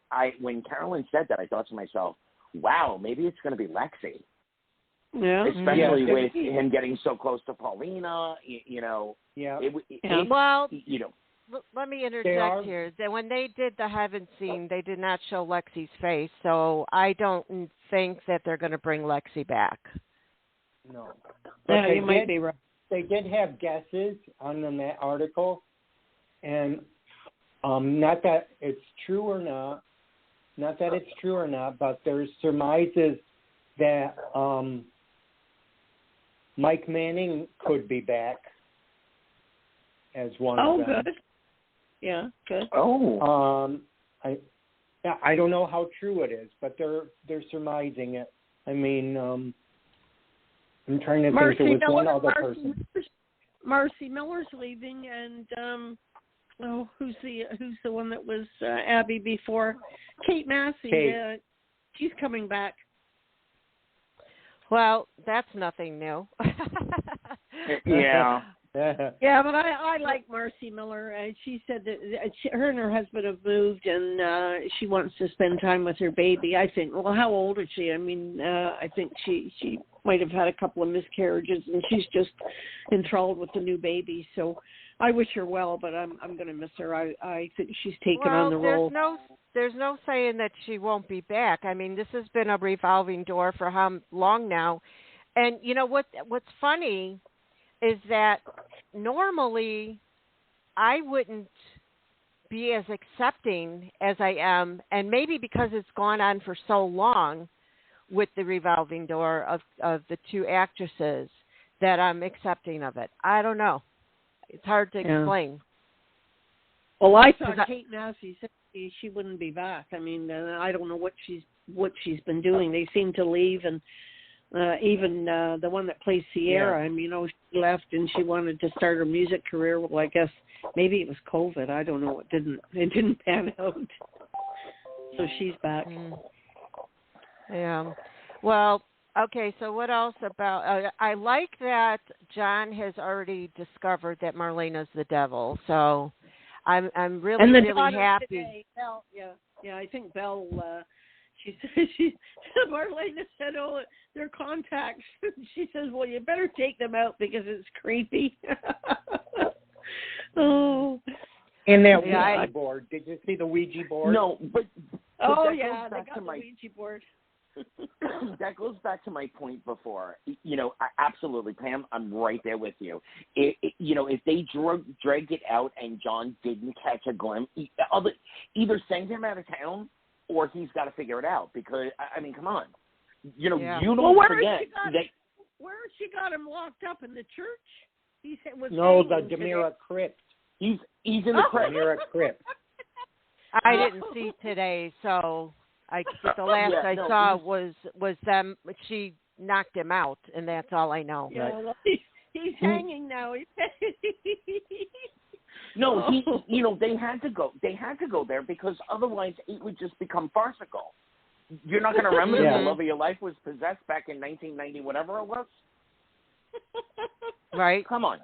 when Carolyn said that, I thought to myself, wow, maybe it's going to be Lexi. Yeah. Especially with him getting so close to Paulina, Yeah. Let me interject here. When they did the heaven scene, they did not show Lexi's face, so I don't think that they're going to bring Lexi back. No. Yeah, you might be right. They did have guesses on that article, and not that it's true or not, but there's surmises that Mike Manning could be back as one of them. Oh, good. Yeah, good. Oh. I don't know how true it is, but they're surmising it. I mean, I'm trying to think. There was one other person. Marcy Miller's leaving, and who's the one that was Abby before? Kate Massey. Kate. She's coming back. Well, that's nothing new. Yeah. Yeah, but I like Marcy Miller. She said that her and her husband have moved, and she wants to spend time with her baby. I think, well, how old is she? I mean, I think she might have had a couple of miscarriages, and she's just enthralled with the new baby. So I wish her well, but I'm going to miss her. I think she's taken on the role. There's no saying that she won't be back. I mean, this has been a revolving door for how long now? And you know what's funny is that normally I wouldn't be as accepting as I am, and maybe because it's gone on for so long with the revolving door of the two actresses that I'm accepting of it. I don't know. It's hard to explain. Well, I thought Kate Massey said she wouldn't be back. I mean, I don't know what she's been doing. They seem to leave, and even the one that plays Sierra, she left and she wanted to start her music career. Well, I guess maybe it was COVID. I don't know. It didn't pan out. So she's back. Yeah. Well, okay. So what else about? I like that John has already discovered that Marlena's the devil. So I'm really really happy. Today, Belle, yeah. I think Belle. She Marlena said, "Oh, they're contacts." She says, "Well, you better take them out because it's creepy." Oh. And that Ouija board. Did you see the Ouija board? No, but they got the Ouija board. That goes back to my point before. Absolutely, Pam, I'm right there with you. If they drag it out and John didn't catch a glimpse, either send him out of town or he's got to figure it out. Because I mean, come on, you don't forget that. Where she got him locked up in the church? He said was the Demira crypt. He's in the crypt. Demira crypt. I didn't see today, so. The last I saw was them. She knocked him out, and that's all I know. Yeah, well, he's hanging now. No, they had to go. They had to go there because otherwise it would just become farcical. You're not going to remember the love of your life was possessed back in 1990, whatever it was. Right. Come on.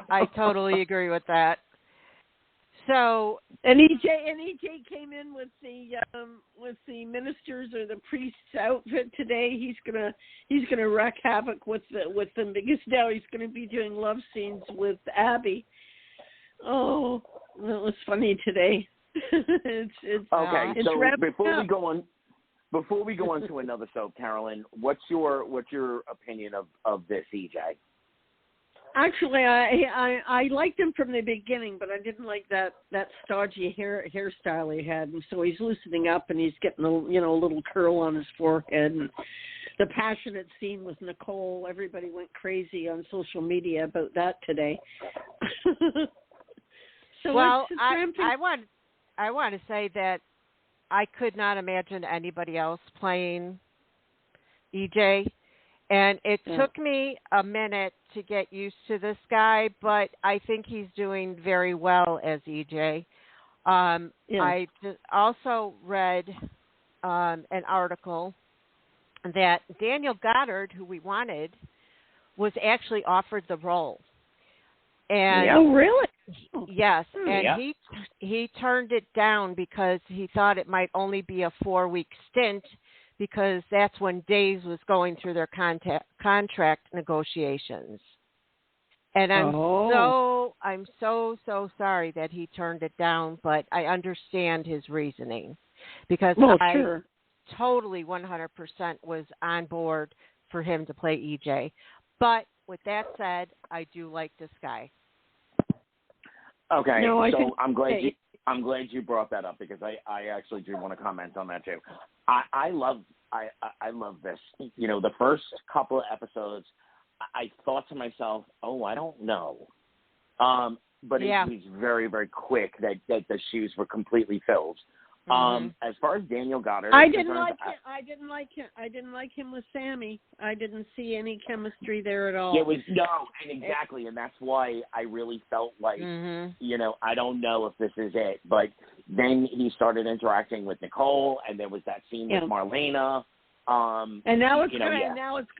I totally agree with that. So and EJ came in with the ministers or the priest's outfit today. He's gonna wreak havoc with them because now he's gonna be doing love scenes with Abby. Oh, that was funny today. it's okay. It's so before up. we go on to another soap, Carolyn, what's your opinion of this, EJ? Actually, I liked him from the beginning, but I didn't like that stodgy hairstyle he had. And so he's loosening up, and he's getting a little curl on his forehead. And the passionate scene with Nicole, everybody went crazy on social media about that today. So well, I want to say that I could not imagine anybody else playing EJ. And it took me a minute to get used to this guy, but I think he's doing very well as EJ. I also read an article that Daniel Goddard, who we wanted, was actually offered the role. And oh, really? Yes, and he turned it down because he thought it might only be a 4-week stint, because that's when Daze was going through their contract negotiations. And I'm so sorry that he turned it down, but I understand his reasoning, because I totally 100% was on board for him to play EJ. But with that said, I do like this guy. Okay, so I'm glad you brought that up, because I actually do want to comment on that too. I love this. The first couple of episodes, I thought to myself, I don't know. But it was very, very quick that the shoes were completely filled. As far as Daniel Goddard, I didn't like him with Sammy. I didn't see any chemistry there at all. And that's why I really felt like, I don't know if this is it. But then he started interacting with Nicole, and there was that scene with Marlena. And now it's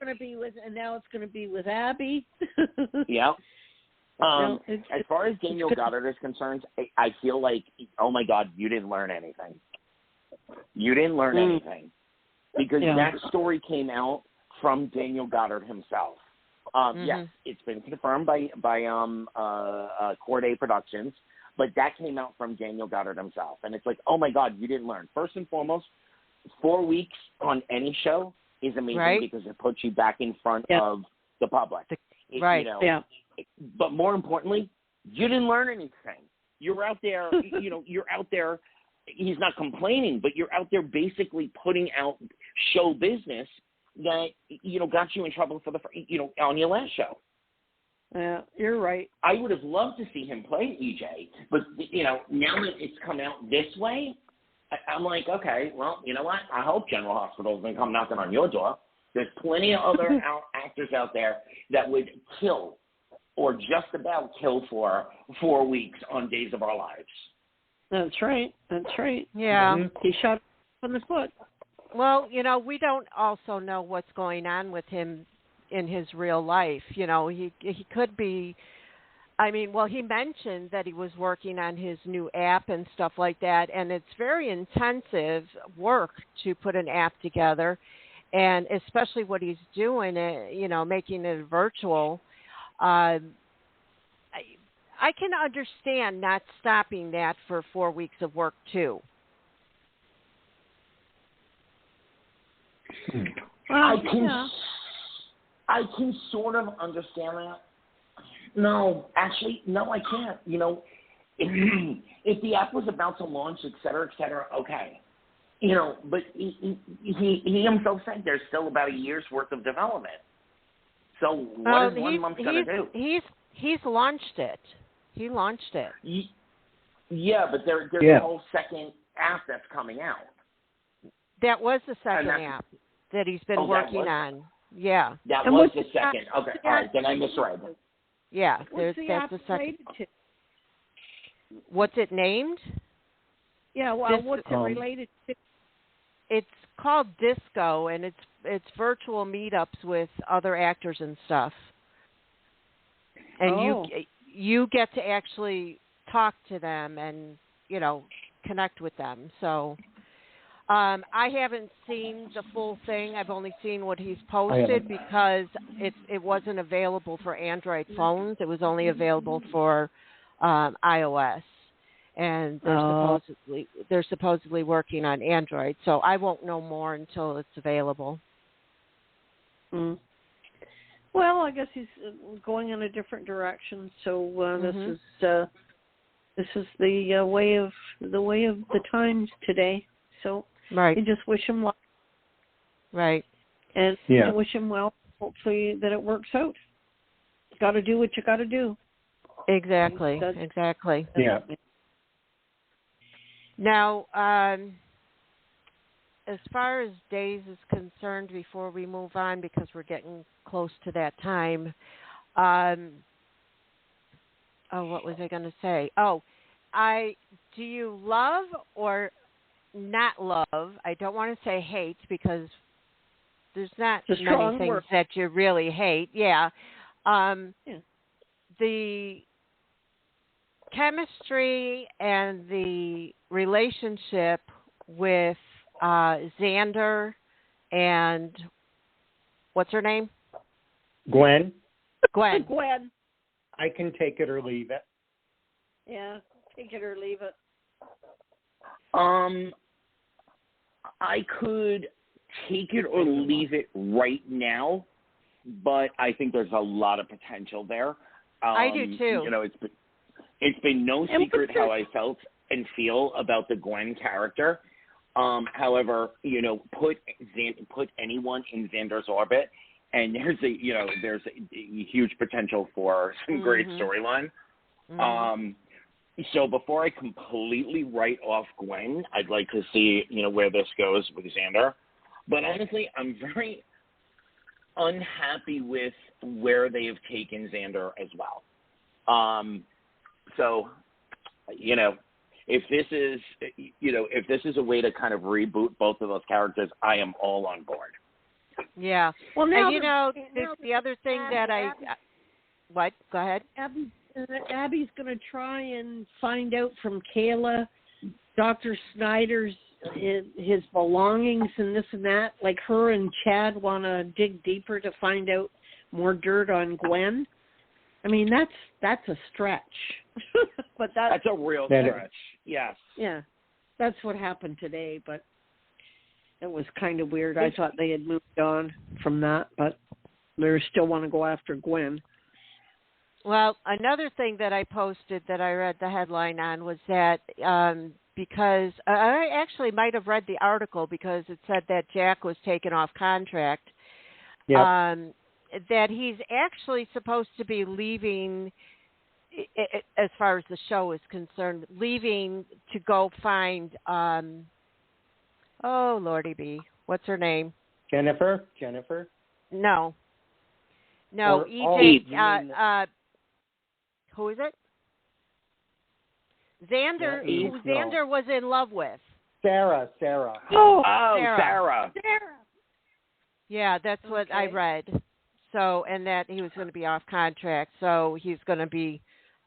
going to be with Abby. Yeah. As far as Daniel Goddard is concerned, I feel like, oh my God, you didn't learn anything. You didn't learn anything, because that story came out from Daniel Goddard himself. Yes, it's been confirmed by Court A Productions, but that came out from Daniel Goddard himself. And it's like, oh my God, you didn't learn. First and foremost, 4 weeks on any show is amazing, because it puts you back in front of the public. But more importantly, you didn't learn anything. You're out there, you're out there. He's not complaining, but you're out there basically putting out show business that, got you in trouble for on your last show. Yeah, you're right. I would have loved to see him play EJ, but, now that it's come out this way, I'm like, okay, well, you know what? I hope General Hospital is going to come knocking on your door. There's plenty of other actors out there that would kill, or just about kill, for 4 weeks on Days of Our Lives. That's right. Yeah. He shot on the foot. Well, we don't also know what's going on with him in his real life. He could be, he mentioned that he was working on his new app and stuff like that, and it's very intensive work to put an app together, and especially what he's doing, making it virtual. I can understand not stopping that for 4 weeks of work too. I can sort of understand that. No, actually, no, I can't. If the app was about to launch, et cetera, okay. But he himself said there's still about a year's worth of development. So what is 1 month going to do? He's launched it. He launched it. Yeah, but there's a whole second app that's coming out. That was the second app that he's been working on. Yeah. That was the second. Okay, all right, then I misread. Yeah, that's the second. What's it named? Yeah, well, what's it related to? It's called Disco, and it's virtual meetups with other actors and stuff. And you get to actually talk to them and, connect with them. So I haven't seen the full thing. I've only seen what he's posted because it wasn't available for Android phones. It was only available for iOS. And they're supposedly working on Android. So I won't know more until it's available. Mm. Well, I guess he's going in a different direction. So this is the way of the times today. So right. you just wish him luck. Right. And wish him well. Hopefully that it works out. You got to do what you got to do. Exactly. Exactly. Yeah. Now, as far as Daze is concerned, before we move on, because we're getting close to that time, what was I going to say? Do you love or not love? I don't want to say hate because there's not many things that you really hate. Yeah. The chemistry and the relationship with Xander and what's her name? Gwen. Gwen. I can take it or leave it. Yeah, take it or leave it. I could take it or leave it right now, but I think there's a lot of potential there. I do too. It's been no secret how I felt and feel about the Gwen character. However, put anyone in Xander's orbit, and there's a huge potential for some great storyline. Mm-hmm. So before I completely write off Gwen, I'd like to see where this goes with Xander. But honestly, I'm very unhappy with where they have taken Xander as well. So, if this is a way to kind of reboot both of those characters, I am all on board. Yeah. Well, now the other thing what? Go ahead. Abby's going to try and find out from Kayla, Dr. Snyder's his belongings and this and that. Like her and Chad want to dig deeper to find out more dirt on Gwen. I mean, that's a stretch. But that's a real stretch. Yes. Yeah. That's what happened today, but it was kind of weird. I thought they had moved on from that, but they still want to go after Gwen. Well, another thing that I posted that I read the headline on was that because I actually might have read the article because it said that Jack was taken off contract. Yep. That he's actually supposed to be leaving, as far as the show is concerned, leaving to go find, Lordy B, what's her name? Jennifer? No, Or, EJ, who is it? Xander, who Xander was in love with. Sarah. Oh, Sarah. Yeah, that's what I read. So, and that he was going to be off contract, so he's going to be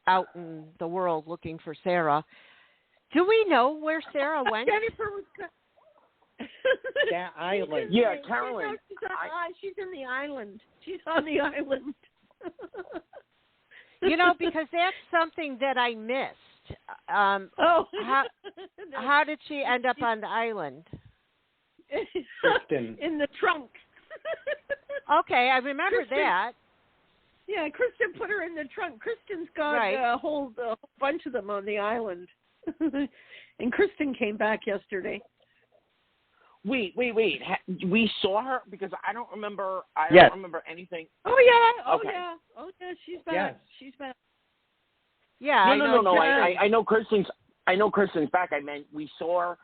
out in the world looking for Sarah. Do we know where Sarah went? Jennifer was... That island. Yeah, Carolyn. She's in the island. She's on the island. Because that's something that I missed. How did she end up on the island? Kristen. In the trunk. Okay, I remember that. Yeah, Kristen put her in the trunk. Kristen's got a whole bunch of them on the island. And Kristen came back yesterday. Wait. We saw her because I don't remember. Don't remember anything. Oh yeah. Okay. Oh yeah. She's back. Yes. She's back. Yeah. No. I know Kristen's back. I meant we saw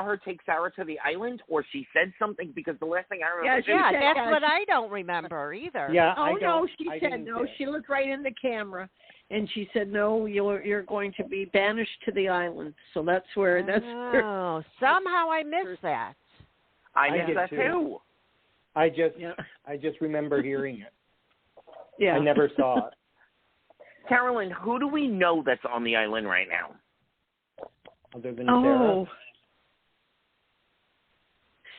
her take Sarah to the island, or she said something because the last thing I remember. Yeah, that's what I don't remember either. Yeah. She said no. She looked right in the camera, and she said no. You're going to be banished to the island. So that's where. Oh, somehow I missed that. I missed that too. I just remember hearing it. Yeah. I never saw it. Carolyn, who do we know that's on the island right now? Other than Sarah?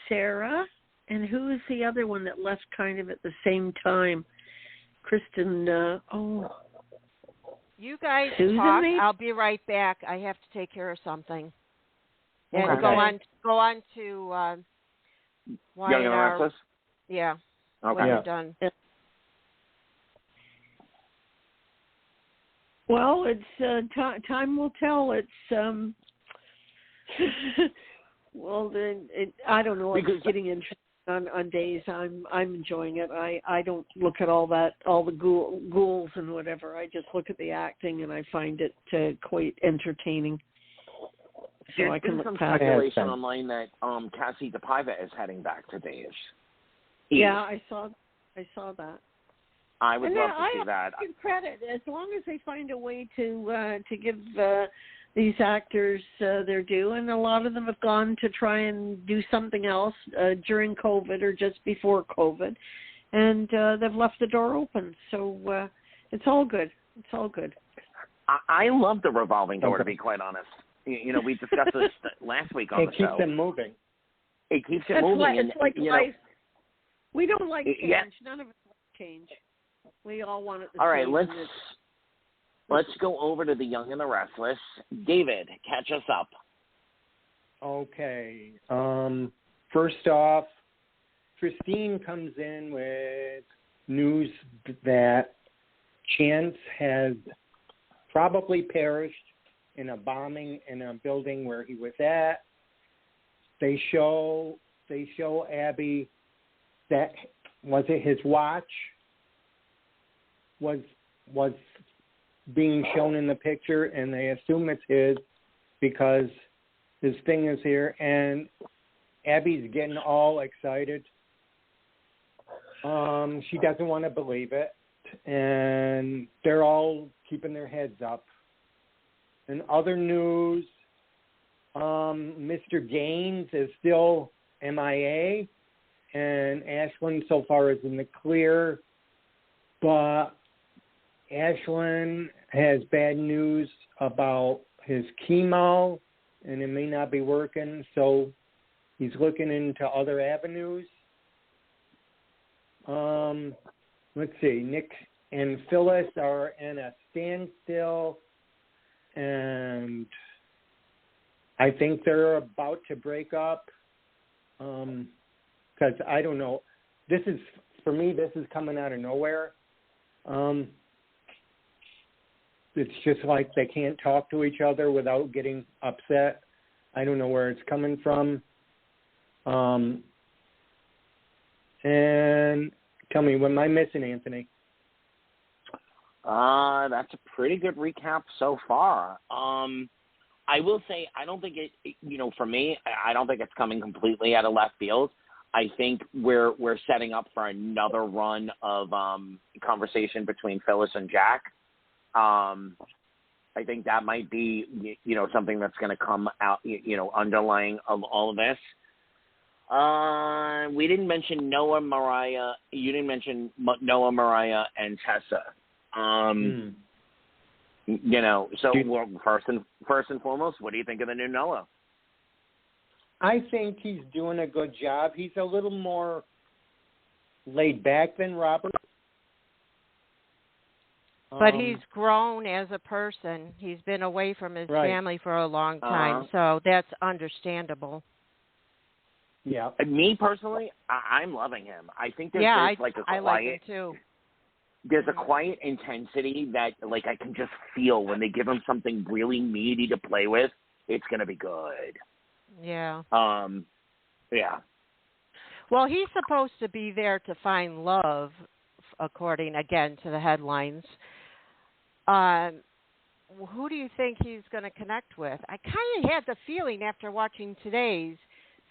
Sarah. And who is the other one that left kind of at the same time? Kristen, You guys Susan, talk. maybe? I'll be right back. I have to take care of something. And Okay. go on to Young Wyatt. and Restless? Yeah. Okay. When you're done. Well, it's time will tell. It's well, I don't know. It's getting interesting on days. I'm enjoying it. I don't look at all the ghouls and whatever. I just look at the acting, and I find it quite entertaining. So There's I can been some look past speculation online that Cassie DePaiva is heading back to Daze. Yeah, I saw that. I would love to see that. I give credit as long as they find a way to give these actors their due, and a lot of them have gone to try and do something else during COVID or just before COVID, and they've left the door open. So it's all good. It's all good. I love the revolving door, to be quite honest. You know, we discussed this last week on the show. It keeps them moving. It keeps it moving. It's like life. We don't like change. Yeah. None of us like change. We all want it the all right, same. let's go over to the Young and the Restless. David, catch us up. Okay. First off, Christine comes in with news that Chance has probably perished in a bombing in a building where he was at. They show Abby that was it his watch was being shown in the picture, and they assume it's his because his thing is here, and Abby's getting all excited. She doesn't want to believe it, and they're all keeping their heads up. In other news, Mr. Gaines is still MIA, and Ashlyn so far is in the clear, but Ashlyn has bad news about his chemo, and it may not be working, so he's looking into other avenues. Let's see, Nick and Phyllis are in a standstill, and I think they're about to break up, because I don't know. This is coming out of nowhere. It's just like they can't talk to each other without getting upset. I don't know where it's coming from. And tell me, what am I missing, Anthony? That's a pretty good recap so far. I will say, I don't think it, for me, I don't think it's coming completely out of left field. I think we're setting up for another run of conversation between Phyllis and Jack. I think that might be, something that's going to come out, underlying all of this. We didn't mention Noah, Mariah. You didn't mention Noah, Mariah, and Tessa. So first and foremost, what do you think of the new Noah? I think he's doing a good job. He's a little more laid back than Robert. But he's grown as a person. He's been away from his family for a long time, so that's understandable. Yeah. Me personally, I'm loving him. I think there's like a quiet. I like him too. There's a quiet intensity that, like, I can just feel when they give him something really meaty to play with. It's gonna be good. Yeah. Yeah. Well, he's supposed to be there to find love, according again to the headlines. Who do you think he's going to connect with? I kind of had the feeling after watching today's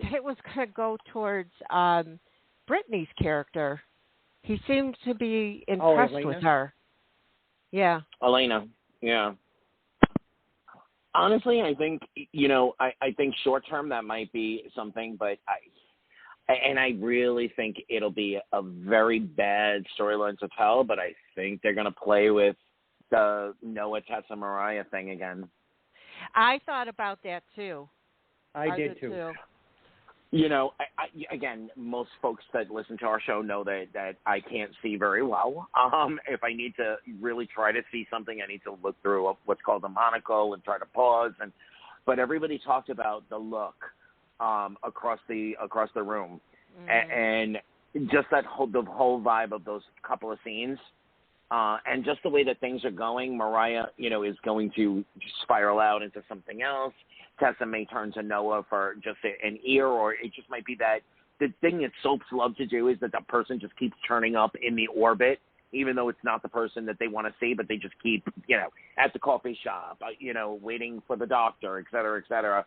that it was going to go towards Brittany's character. He seemed to be impressed with her. Yeah. Elena, yeah. Honestly, I think, I think short term that might be something, but I really think it'll be a very bad storyline to tell, but I think they're going to play with the Noah, Tessa, Mariah thing again. I thought about that too. I did too. You know, again, most folks that listen to our show know that I can't see very well. If I need to really try to see something, I need to look through what's called a monocle and try to pause. But everybody talked about the look across the room, and just the whole vibe of those couple of scenes, and just the way that things are going. Mariah, you know, is going to spiral out into something else. Tessa may turn to Noah for just an ear, or it just might be that the thing that soaps love to do is that the person just keeps turning up in the orbit, even though it's not the person that they want to see, but they just keep, you know, at the coffee shop, you know, waiting for the doctor, et cetera, et cetera.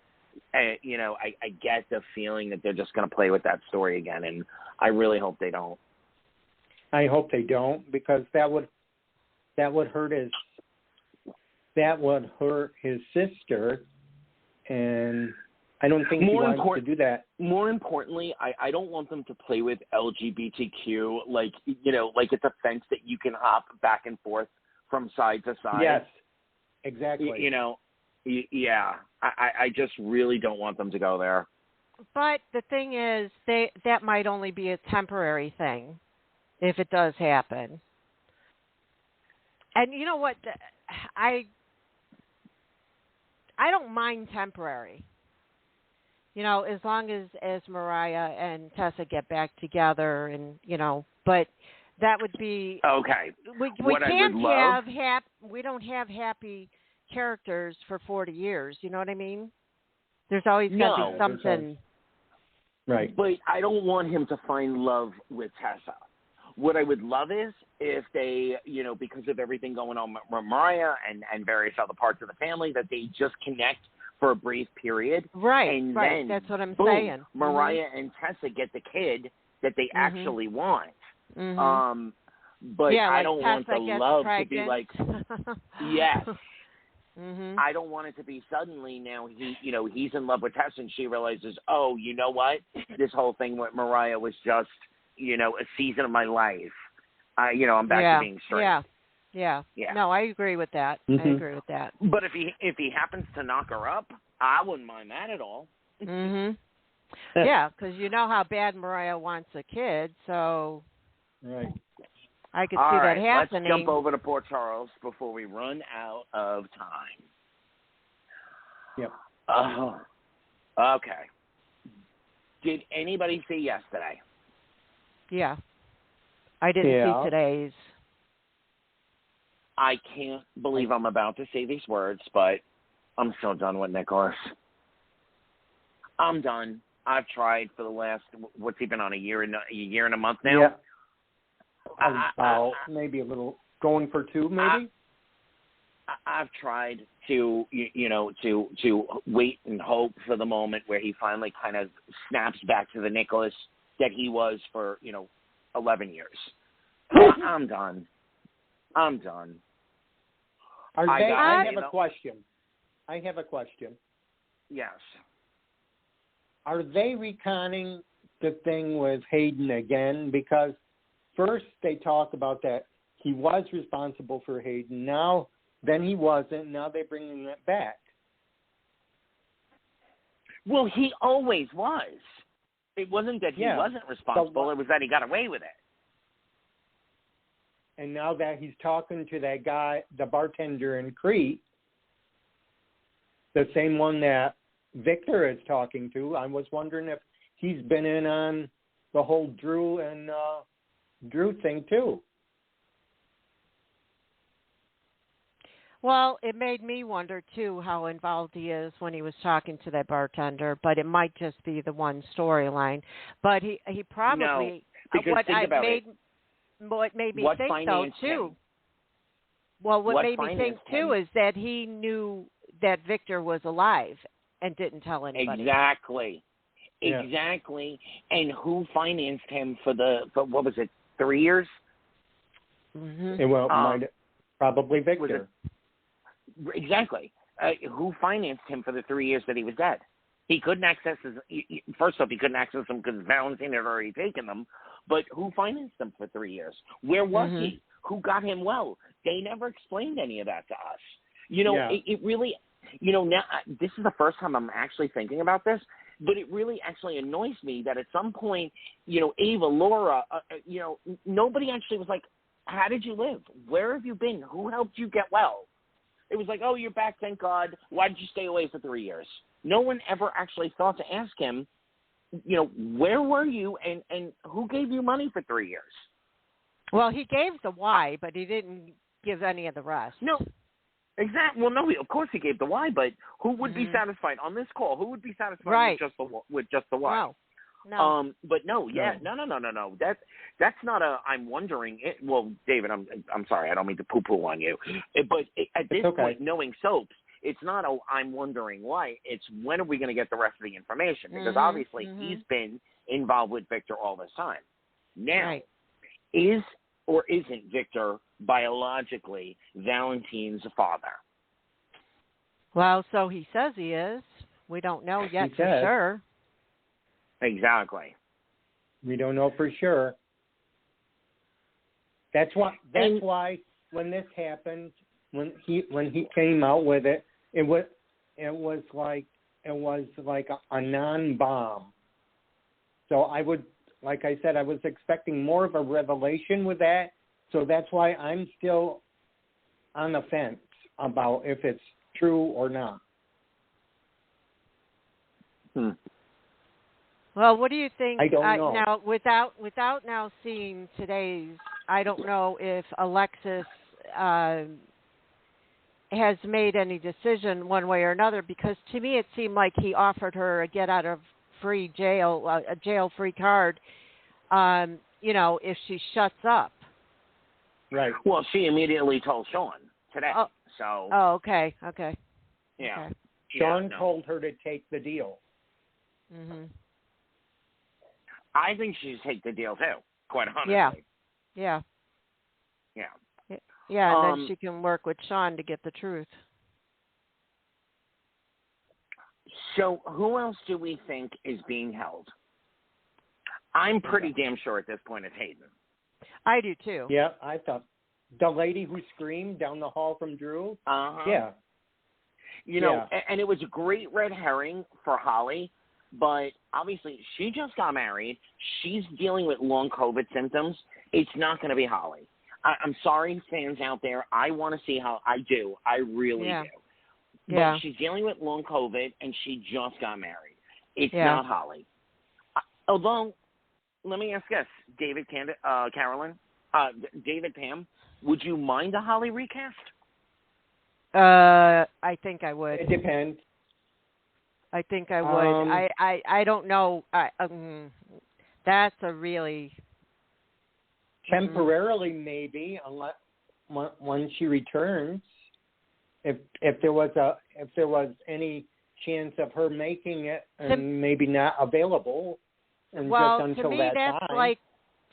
And, you know, I get the feeling that they're just going to play with that story again, and I really hope they don't. I hope they don't, because that would hurt his sister, and I don't think he wants to do that. More importantly, I don't want them to play with LGBTQ like, you know, like it's a fence that you can hop back and forth from side to side. Yes, exactly. You know, yeah. I just really don't want them to go there. But the thing is, that might only be a temporary thing if it does happen. And you know what? I don't mind temporary. You know, as long as Mariah and Tessa get back together, and you know, but that would be okay. We can't have we don't have happy characters for 40 years. You know what I mean? There's always got to be something. Right. But I don't want him to find love with Tessa. What I would love is if they, you know, because of everything going on with Mariah and various other parts of the family, that they just connect for a brief period. Right, and right. Then, that's what I'm boom, saying. Mariah and Tessa get the kid that they actually want. But yeah, I like don't Tessa want the gets love pregnant. to be like, yes. I don't want it to be suddenly now he's in love with Tessa and she realizes, oh, you know what? This whole thing with Mariah was just, you know, a season of my life. I'm back to being straight. Yeah. No, I agree with that. I agree with that. But if he happens to knock her up, I wouldn't mind that at all. Yeah, because you know how bad Mariah wants a kid, so right. I could see that happening. Let's jump over to Port Charles before we run out of time. Yep. Okay. Did anybody see yesterday? Yeah. I didn't see today's. I can't believe I'm about to say these words, but I'm so done with Nicholas. I'm done. I've tried for the last, what's he been on, a year and a month now? Yeah. Maybe a little, going for 2, maybe? I've tried to, to wait and hope for the moment where he finally kind of snaps back to the Nicholas that he was for, 11 years. I'm done. I have a question. Yes. Are they reconning the thing with Hayden again? Because first they talk about that he was responsible for Hayden. Then he wasn't. Now they're bringing it back. Well, he always was. It wasn't that he wasn't responsible. It was that he got away with it. And now that he's talking to that guy, the bartender in Crete, the same one that Victor is talking to, I was wondering if he's been in on the whole Drew thing too. Well, it made me wonder, too, how involved he is when he was talking to that bartender, but it might just be the one storyline. But he probably... No, because think about it. What made me think, though, too... Well, what made me think, too, is that he knew that Victor was alive and didn't tell anybody. Exactly. And who financed him for what was it, 3 years? Probably Victor. Exactly. Who financed him for the 3 years that he was dead? He couldn't access his. First off, he couldn't access them because Valentine had already taken them. But who financed him for 3 years? Where was he? Who got him well? They never explained any of that to us. It really, now this is the first time I'm actually thinking about this, but it really actually annoys me that at some point, Ava, Laura, nobody actually was like, how did you live? Where have you been? Who helped you get well? It was like, oh, you're back, thank God. Why did you stay away for 3 years? No one ever actually thought to ask him, where were you and who gave you money for 3 years? Well, he gave the why, but he didn't give any of the rest. No, exactly. Well, no, of course he gave the why, but who would be satisfied on this call? Who would be satisfied with just the why? No. But no. That's not a. I'm wondering. Well, David, I'm sorry. I don't mean to poo-poo on you, but at this point, knowing soaps, it's not a. I'm wondering why. It's when are we going to get the rest of the information? Because obviously he's been involved with Victor all this time. Now, is or isn't Victor biologically Valentine's father? Well, so he says he is. We don't know yet for sure. Exactly. We don't know for sure. That's why when this happened, when he came out with it, it was like a non-bomb. So I would, like I said, I was expecting more of a revelation with that. So that's why I'm still on the fence about if it's true or not. Well, what do you think? I don't know. Now, without now seeing today's, I don't know if Alexis has made any decision one way or another, because to me it seemed like he offered her a get-out-of-free jail, a jail-free card, if she shuts up. Right. Well, she immediately told Sean today. Oh, okay. Yeah. Okay. Sean told her to take the deal. Mm-hmm. I think she should take the deal too, quite honestly. Yeah. And then she can work with Sean to get the truth. So who else do we think is being held? I'm pretty damn sure at this point it's Hayden. I do too. Yeah, I thought the lady who screamed down the hall from Drew. Yeah. And it was a great red herring for Holly, but obviously she just got married. She's dealing with long COVID symptoms. It's not going to be Holly. I'm sorry, fans out there. I want to see how I do. I really do. But she's dealing with long COVID, and she just got married. It's not Holly. Although, let me ask this, David, Carolyn, David, Pam, would you mind a Holly recast? I think I would. It depends. I think I would. I don't know. That's a really temporarily maybe, unless when she returns. If there was any chance of her making it and maybe not available, and just until that time.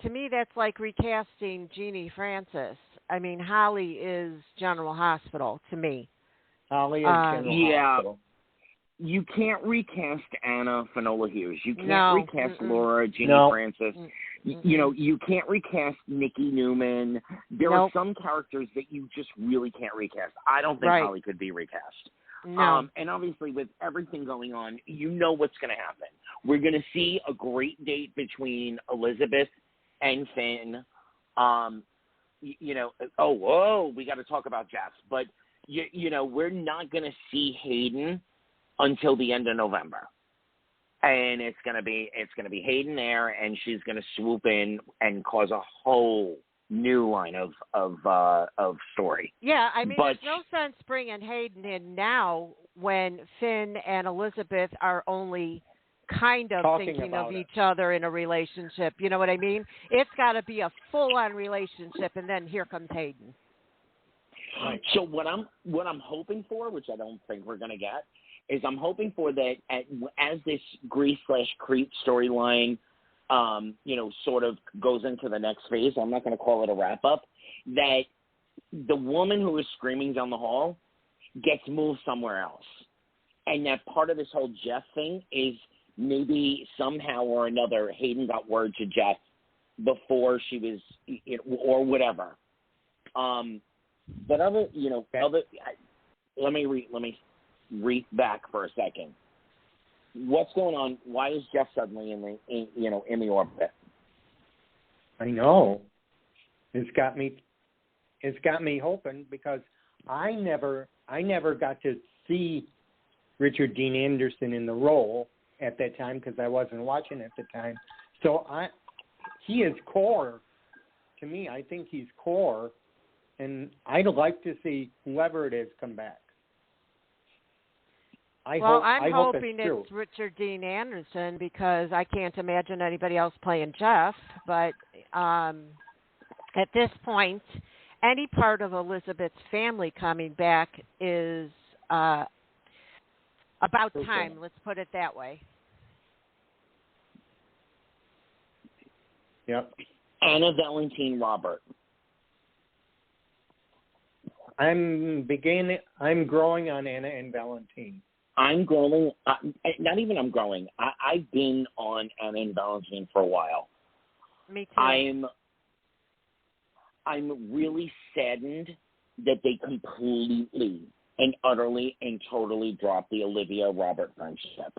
To me, that's like recasting Jeannie Francis. I mean, Holly is General Hospital to me. Holly is General Hospital. You can't recast Anna Finola Hughes. You can't recast Laura Jeannie Francis. You can't recast Nikki Newman. There are some characters that you just really can't recast. I don't think Holly could be recast. No. And obviously with everything going on, you know what's going to happen. We're going to see a great date between Elizabeth and Finn. We got to talk about Jeff. But, we're not going to see Hayden until the end of November. And it's gonna be Hayden there, and she's gonna swoop in and cause a whole new line of story. Yeah, I mean, there's no sense bringing Hayden in now when Finn and Elizabeth are only kind of thinking of each other in a relationship. You know what I mean? It's got to be a full-on relationship, and then here comes Hayden. Right. So what I'm hoping for, which I don't think we're gonna get, is I'm hoping for that as this Grease/Creep storyline, sort of goes into the next phase. I'm not going to call it a wrap-up. That the woman who is screaming down the hall gets moved somewhere else. And that part of this whole Jeff thing is maybe somehow or another Hayden got word to Jeff before she was, or whatever. But other, let me read back for a second. What's going on? Why is Jeff suddenly in the orbit? I know. It's got me hoping, because I never got to see Richard Dean Anderson in the role at that time, because I wasn't watching at the time. So he is core to me. I think he's core, and I'd like to see whoever it is come back. I'm hope hoping it's it's Richard Dean Anderson, because I can't imagine anybody else playing Jeff. But at this point, any part of Elizabeth's family coming back is about time. Let's put it that way. Yep. Anna Valentine Robert. I'm growing on Anna and Valentine. I'm growing. Not even I'm growing. I've been on Anna and Valentine for a while. Me too. I'm really saddened that they completely and utterly and totally dropped the Olivia Robert friendship.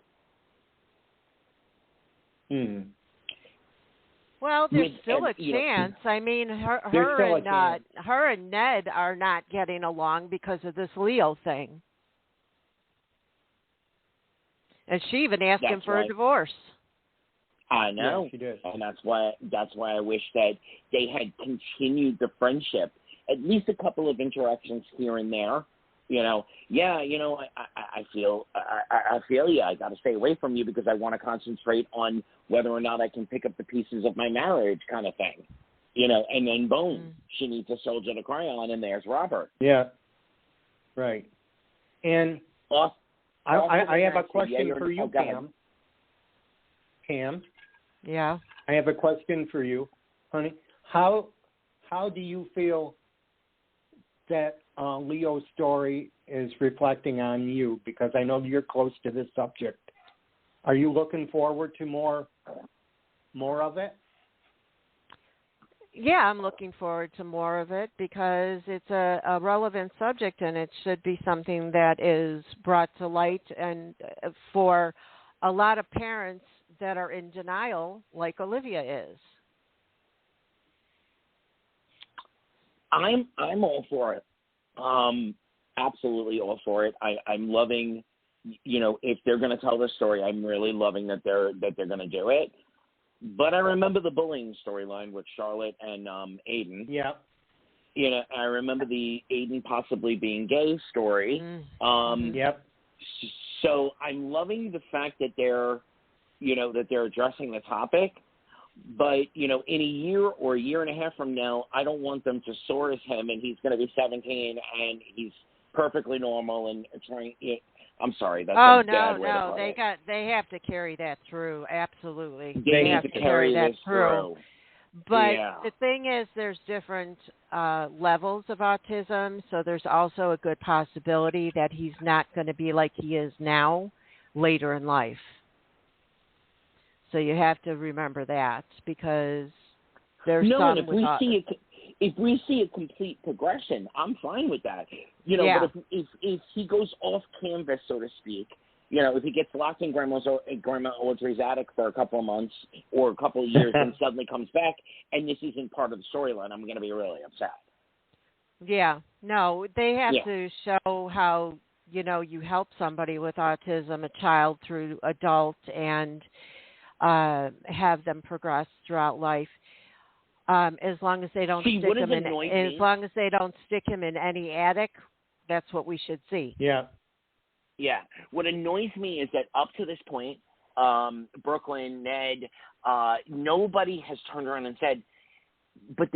Well, there's still a chance. I mean, her and Ned are not getting along because of this Leo thing. And she even asked him for a divorce. I know. Yeah, she did. And that's why I wish that they had continued the friendship. At least a couple of interactions here and there. I feel you. I got to stay away from you because I want to concentrate on whether or not I can pick up the pieces of my marriage, kind of thing. And then boom, she needs a soldier to cry on, and there's Robert. Yeah. Right. And I have a question for you, Pam. Pam. Yeah. I have a question for you, honey. How do you feel that Leo's story is reflecting on you? Because I know you're close to this subject. Are you looking forward to more of it? Yeah, I'm looking forward to more of it, because it's a relevant subject, and it should be something that is brought to light, and for a lot of parents that are in denial, like Olivia is. I'm all for it. Absolutely all for it. I'm loving, if they're going to tell this story, I'm really loving that they're going to do it. But I remember the bullying storyline with Charlotte and Aiden. Yeah. I remember the Aiden possibly being gay story. Yep. So I'm loving the fact that they're addressing the topic. But, in a year or a year and a half from now, I don't want them to source him and he's going to be 17 and he's perfectly normal and trying. I'm sorry, that's a bad way to put it. They have to carry that through. Absolutely, they have need to carry that through. But yeah. The thing is, there's different levels of autism, so there's also a good possibility that he's not going to be like he is now later in life. So you have to remember that, because there's some. If we see a complete progression, I'm fine with that. But if he goes off canvas, so to speak, if he gets locked in Grandma Audrey's attic for a couple of months or a couple of years and suddenly comes back and this isn't part of the storyline, I'm going to be really upset. Yeah, no, they have to show how, you help somebody with autism, a child through adult, and have them progress throughout life. As long as they don't stick him in any attic, that's what we should see. Yeah. Yeah. What annoys me is that up to this point, Brooklyn, Ned, nobody has turned around and said, but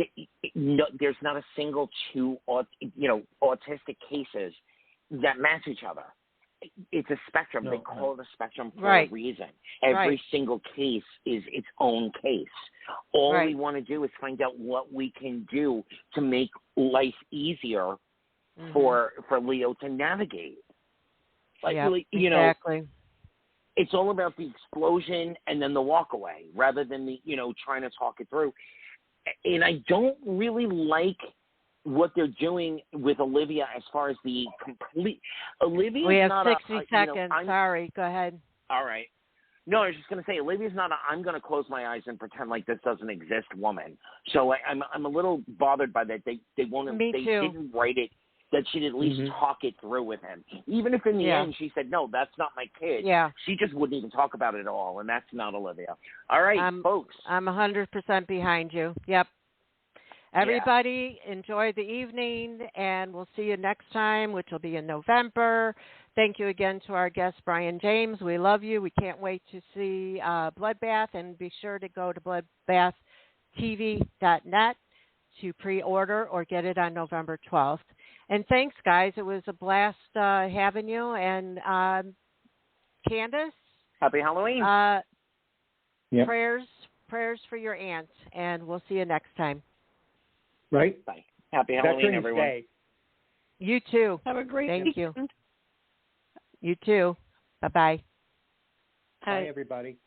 there's not a single two autistic cases that match each other. It's a spectrum. They call it a spectrum for a reason. Every single case is its own case. All we want to do is find out what we can do to make life easier for Leo to navigate. Exactly. it's all about the explosion and then the walk away rather than the, trying to talk it through. And I don't really like what they're doing with Olivia as far as the complete. Olivia. We have 60 seconds. Sorry, go ahead. All right. No, I was just going to say, Olivia's not I'm going to close my eyes and pretend like this doesn't exist woman. So I'm a little bothered by that. They didn't write it that she'd at least talk it through with him. Even if in the end she said, no, that's not my kid. Yeah. She just wouldn't even talk about it at all, and that's not Olivia. All right, folks. I'm 100% behind you. Yep. Everybody, enjoy the evening, and we'll see you next time, which will be in November. Thank you again to our guest, Bryan James. We love you. We can't wait to see Bloodbath, and be sure to go to bloodbathtv.net to pre-order or get it on November 12th. And thanks, guys. It was a blast having you. And Candace? Happy Halloween. Prayers for your aunt, and we'll see you next time. Right? Bye. Happy Halloween, everyone. Day. You too. Have a great Thank weekend. you. You too. Bye-bye. Bye, everybody.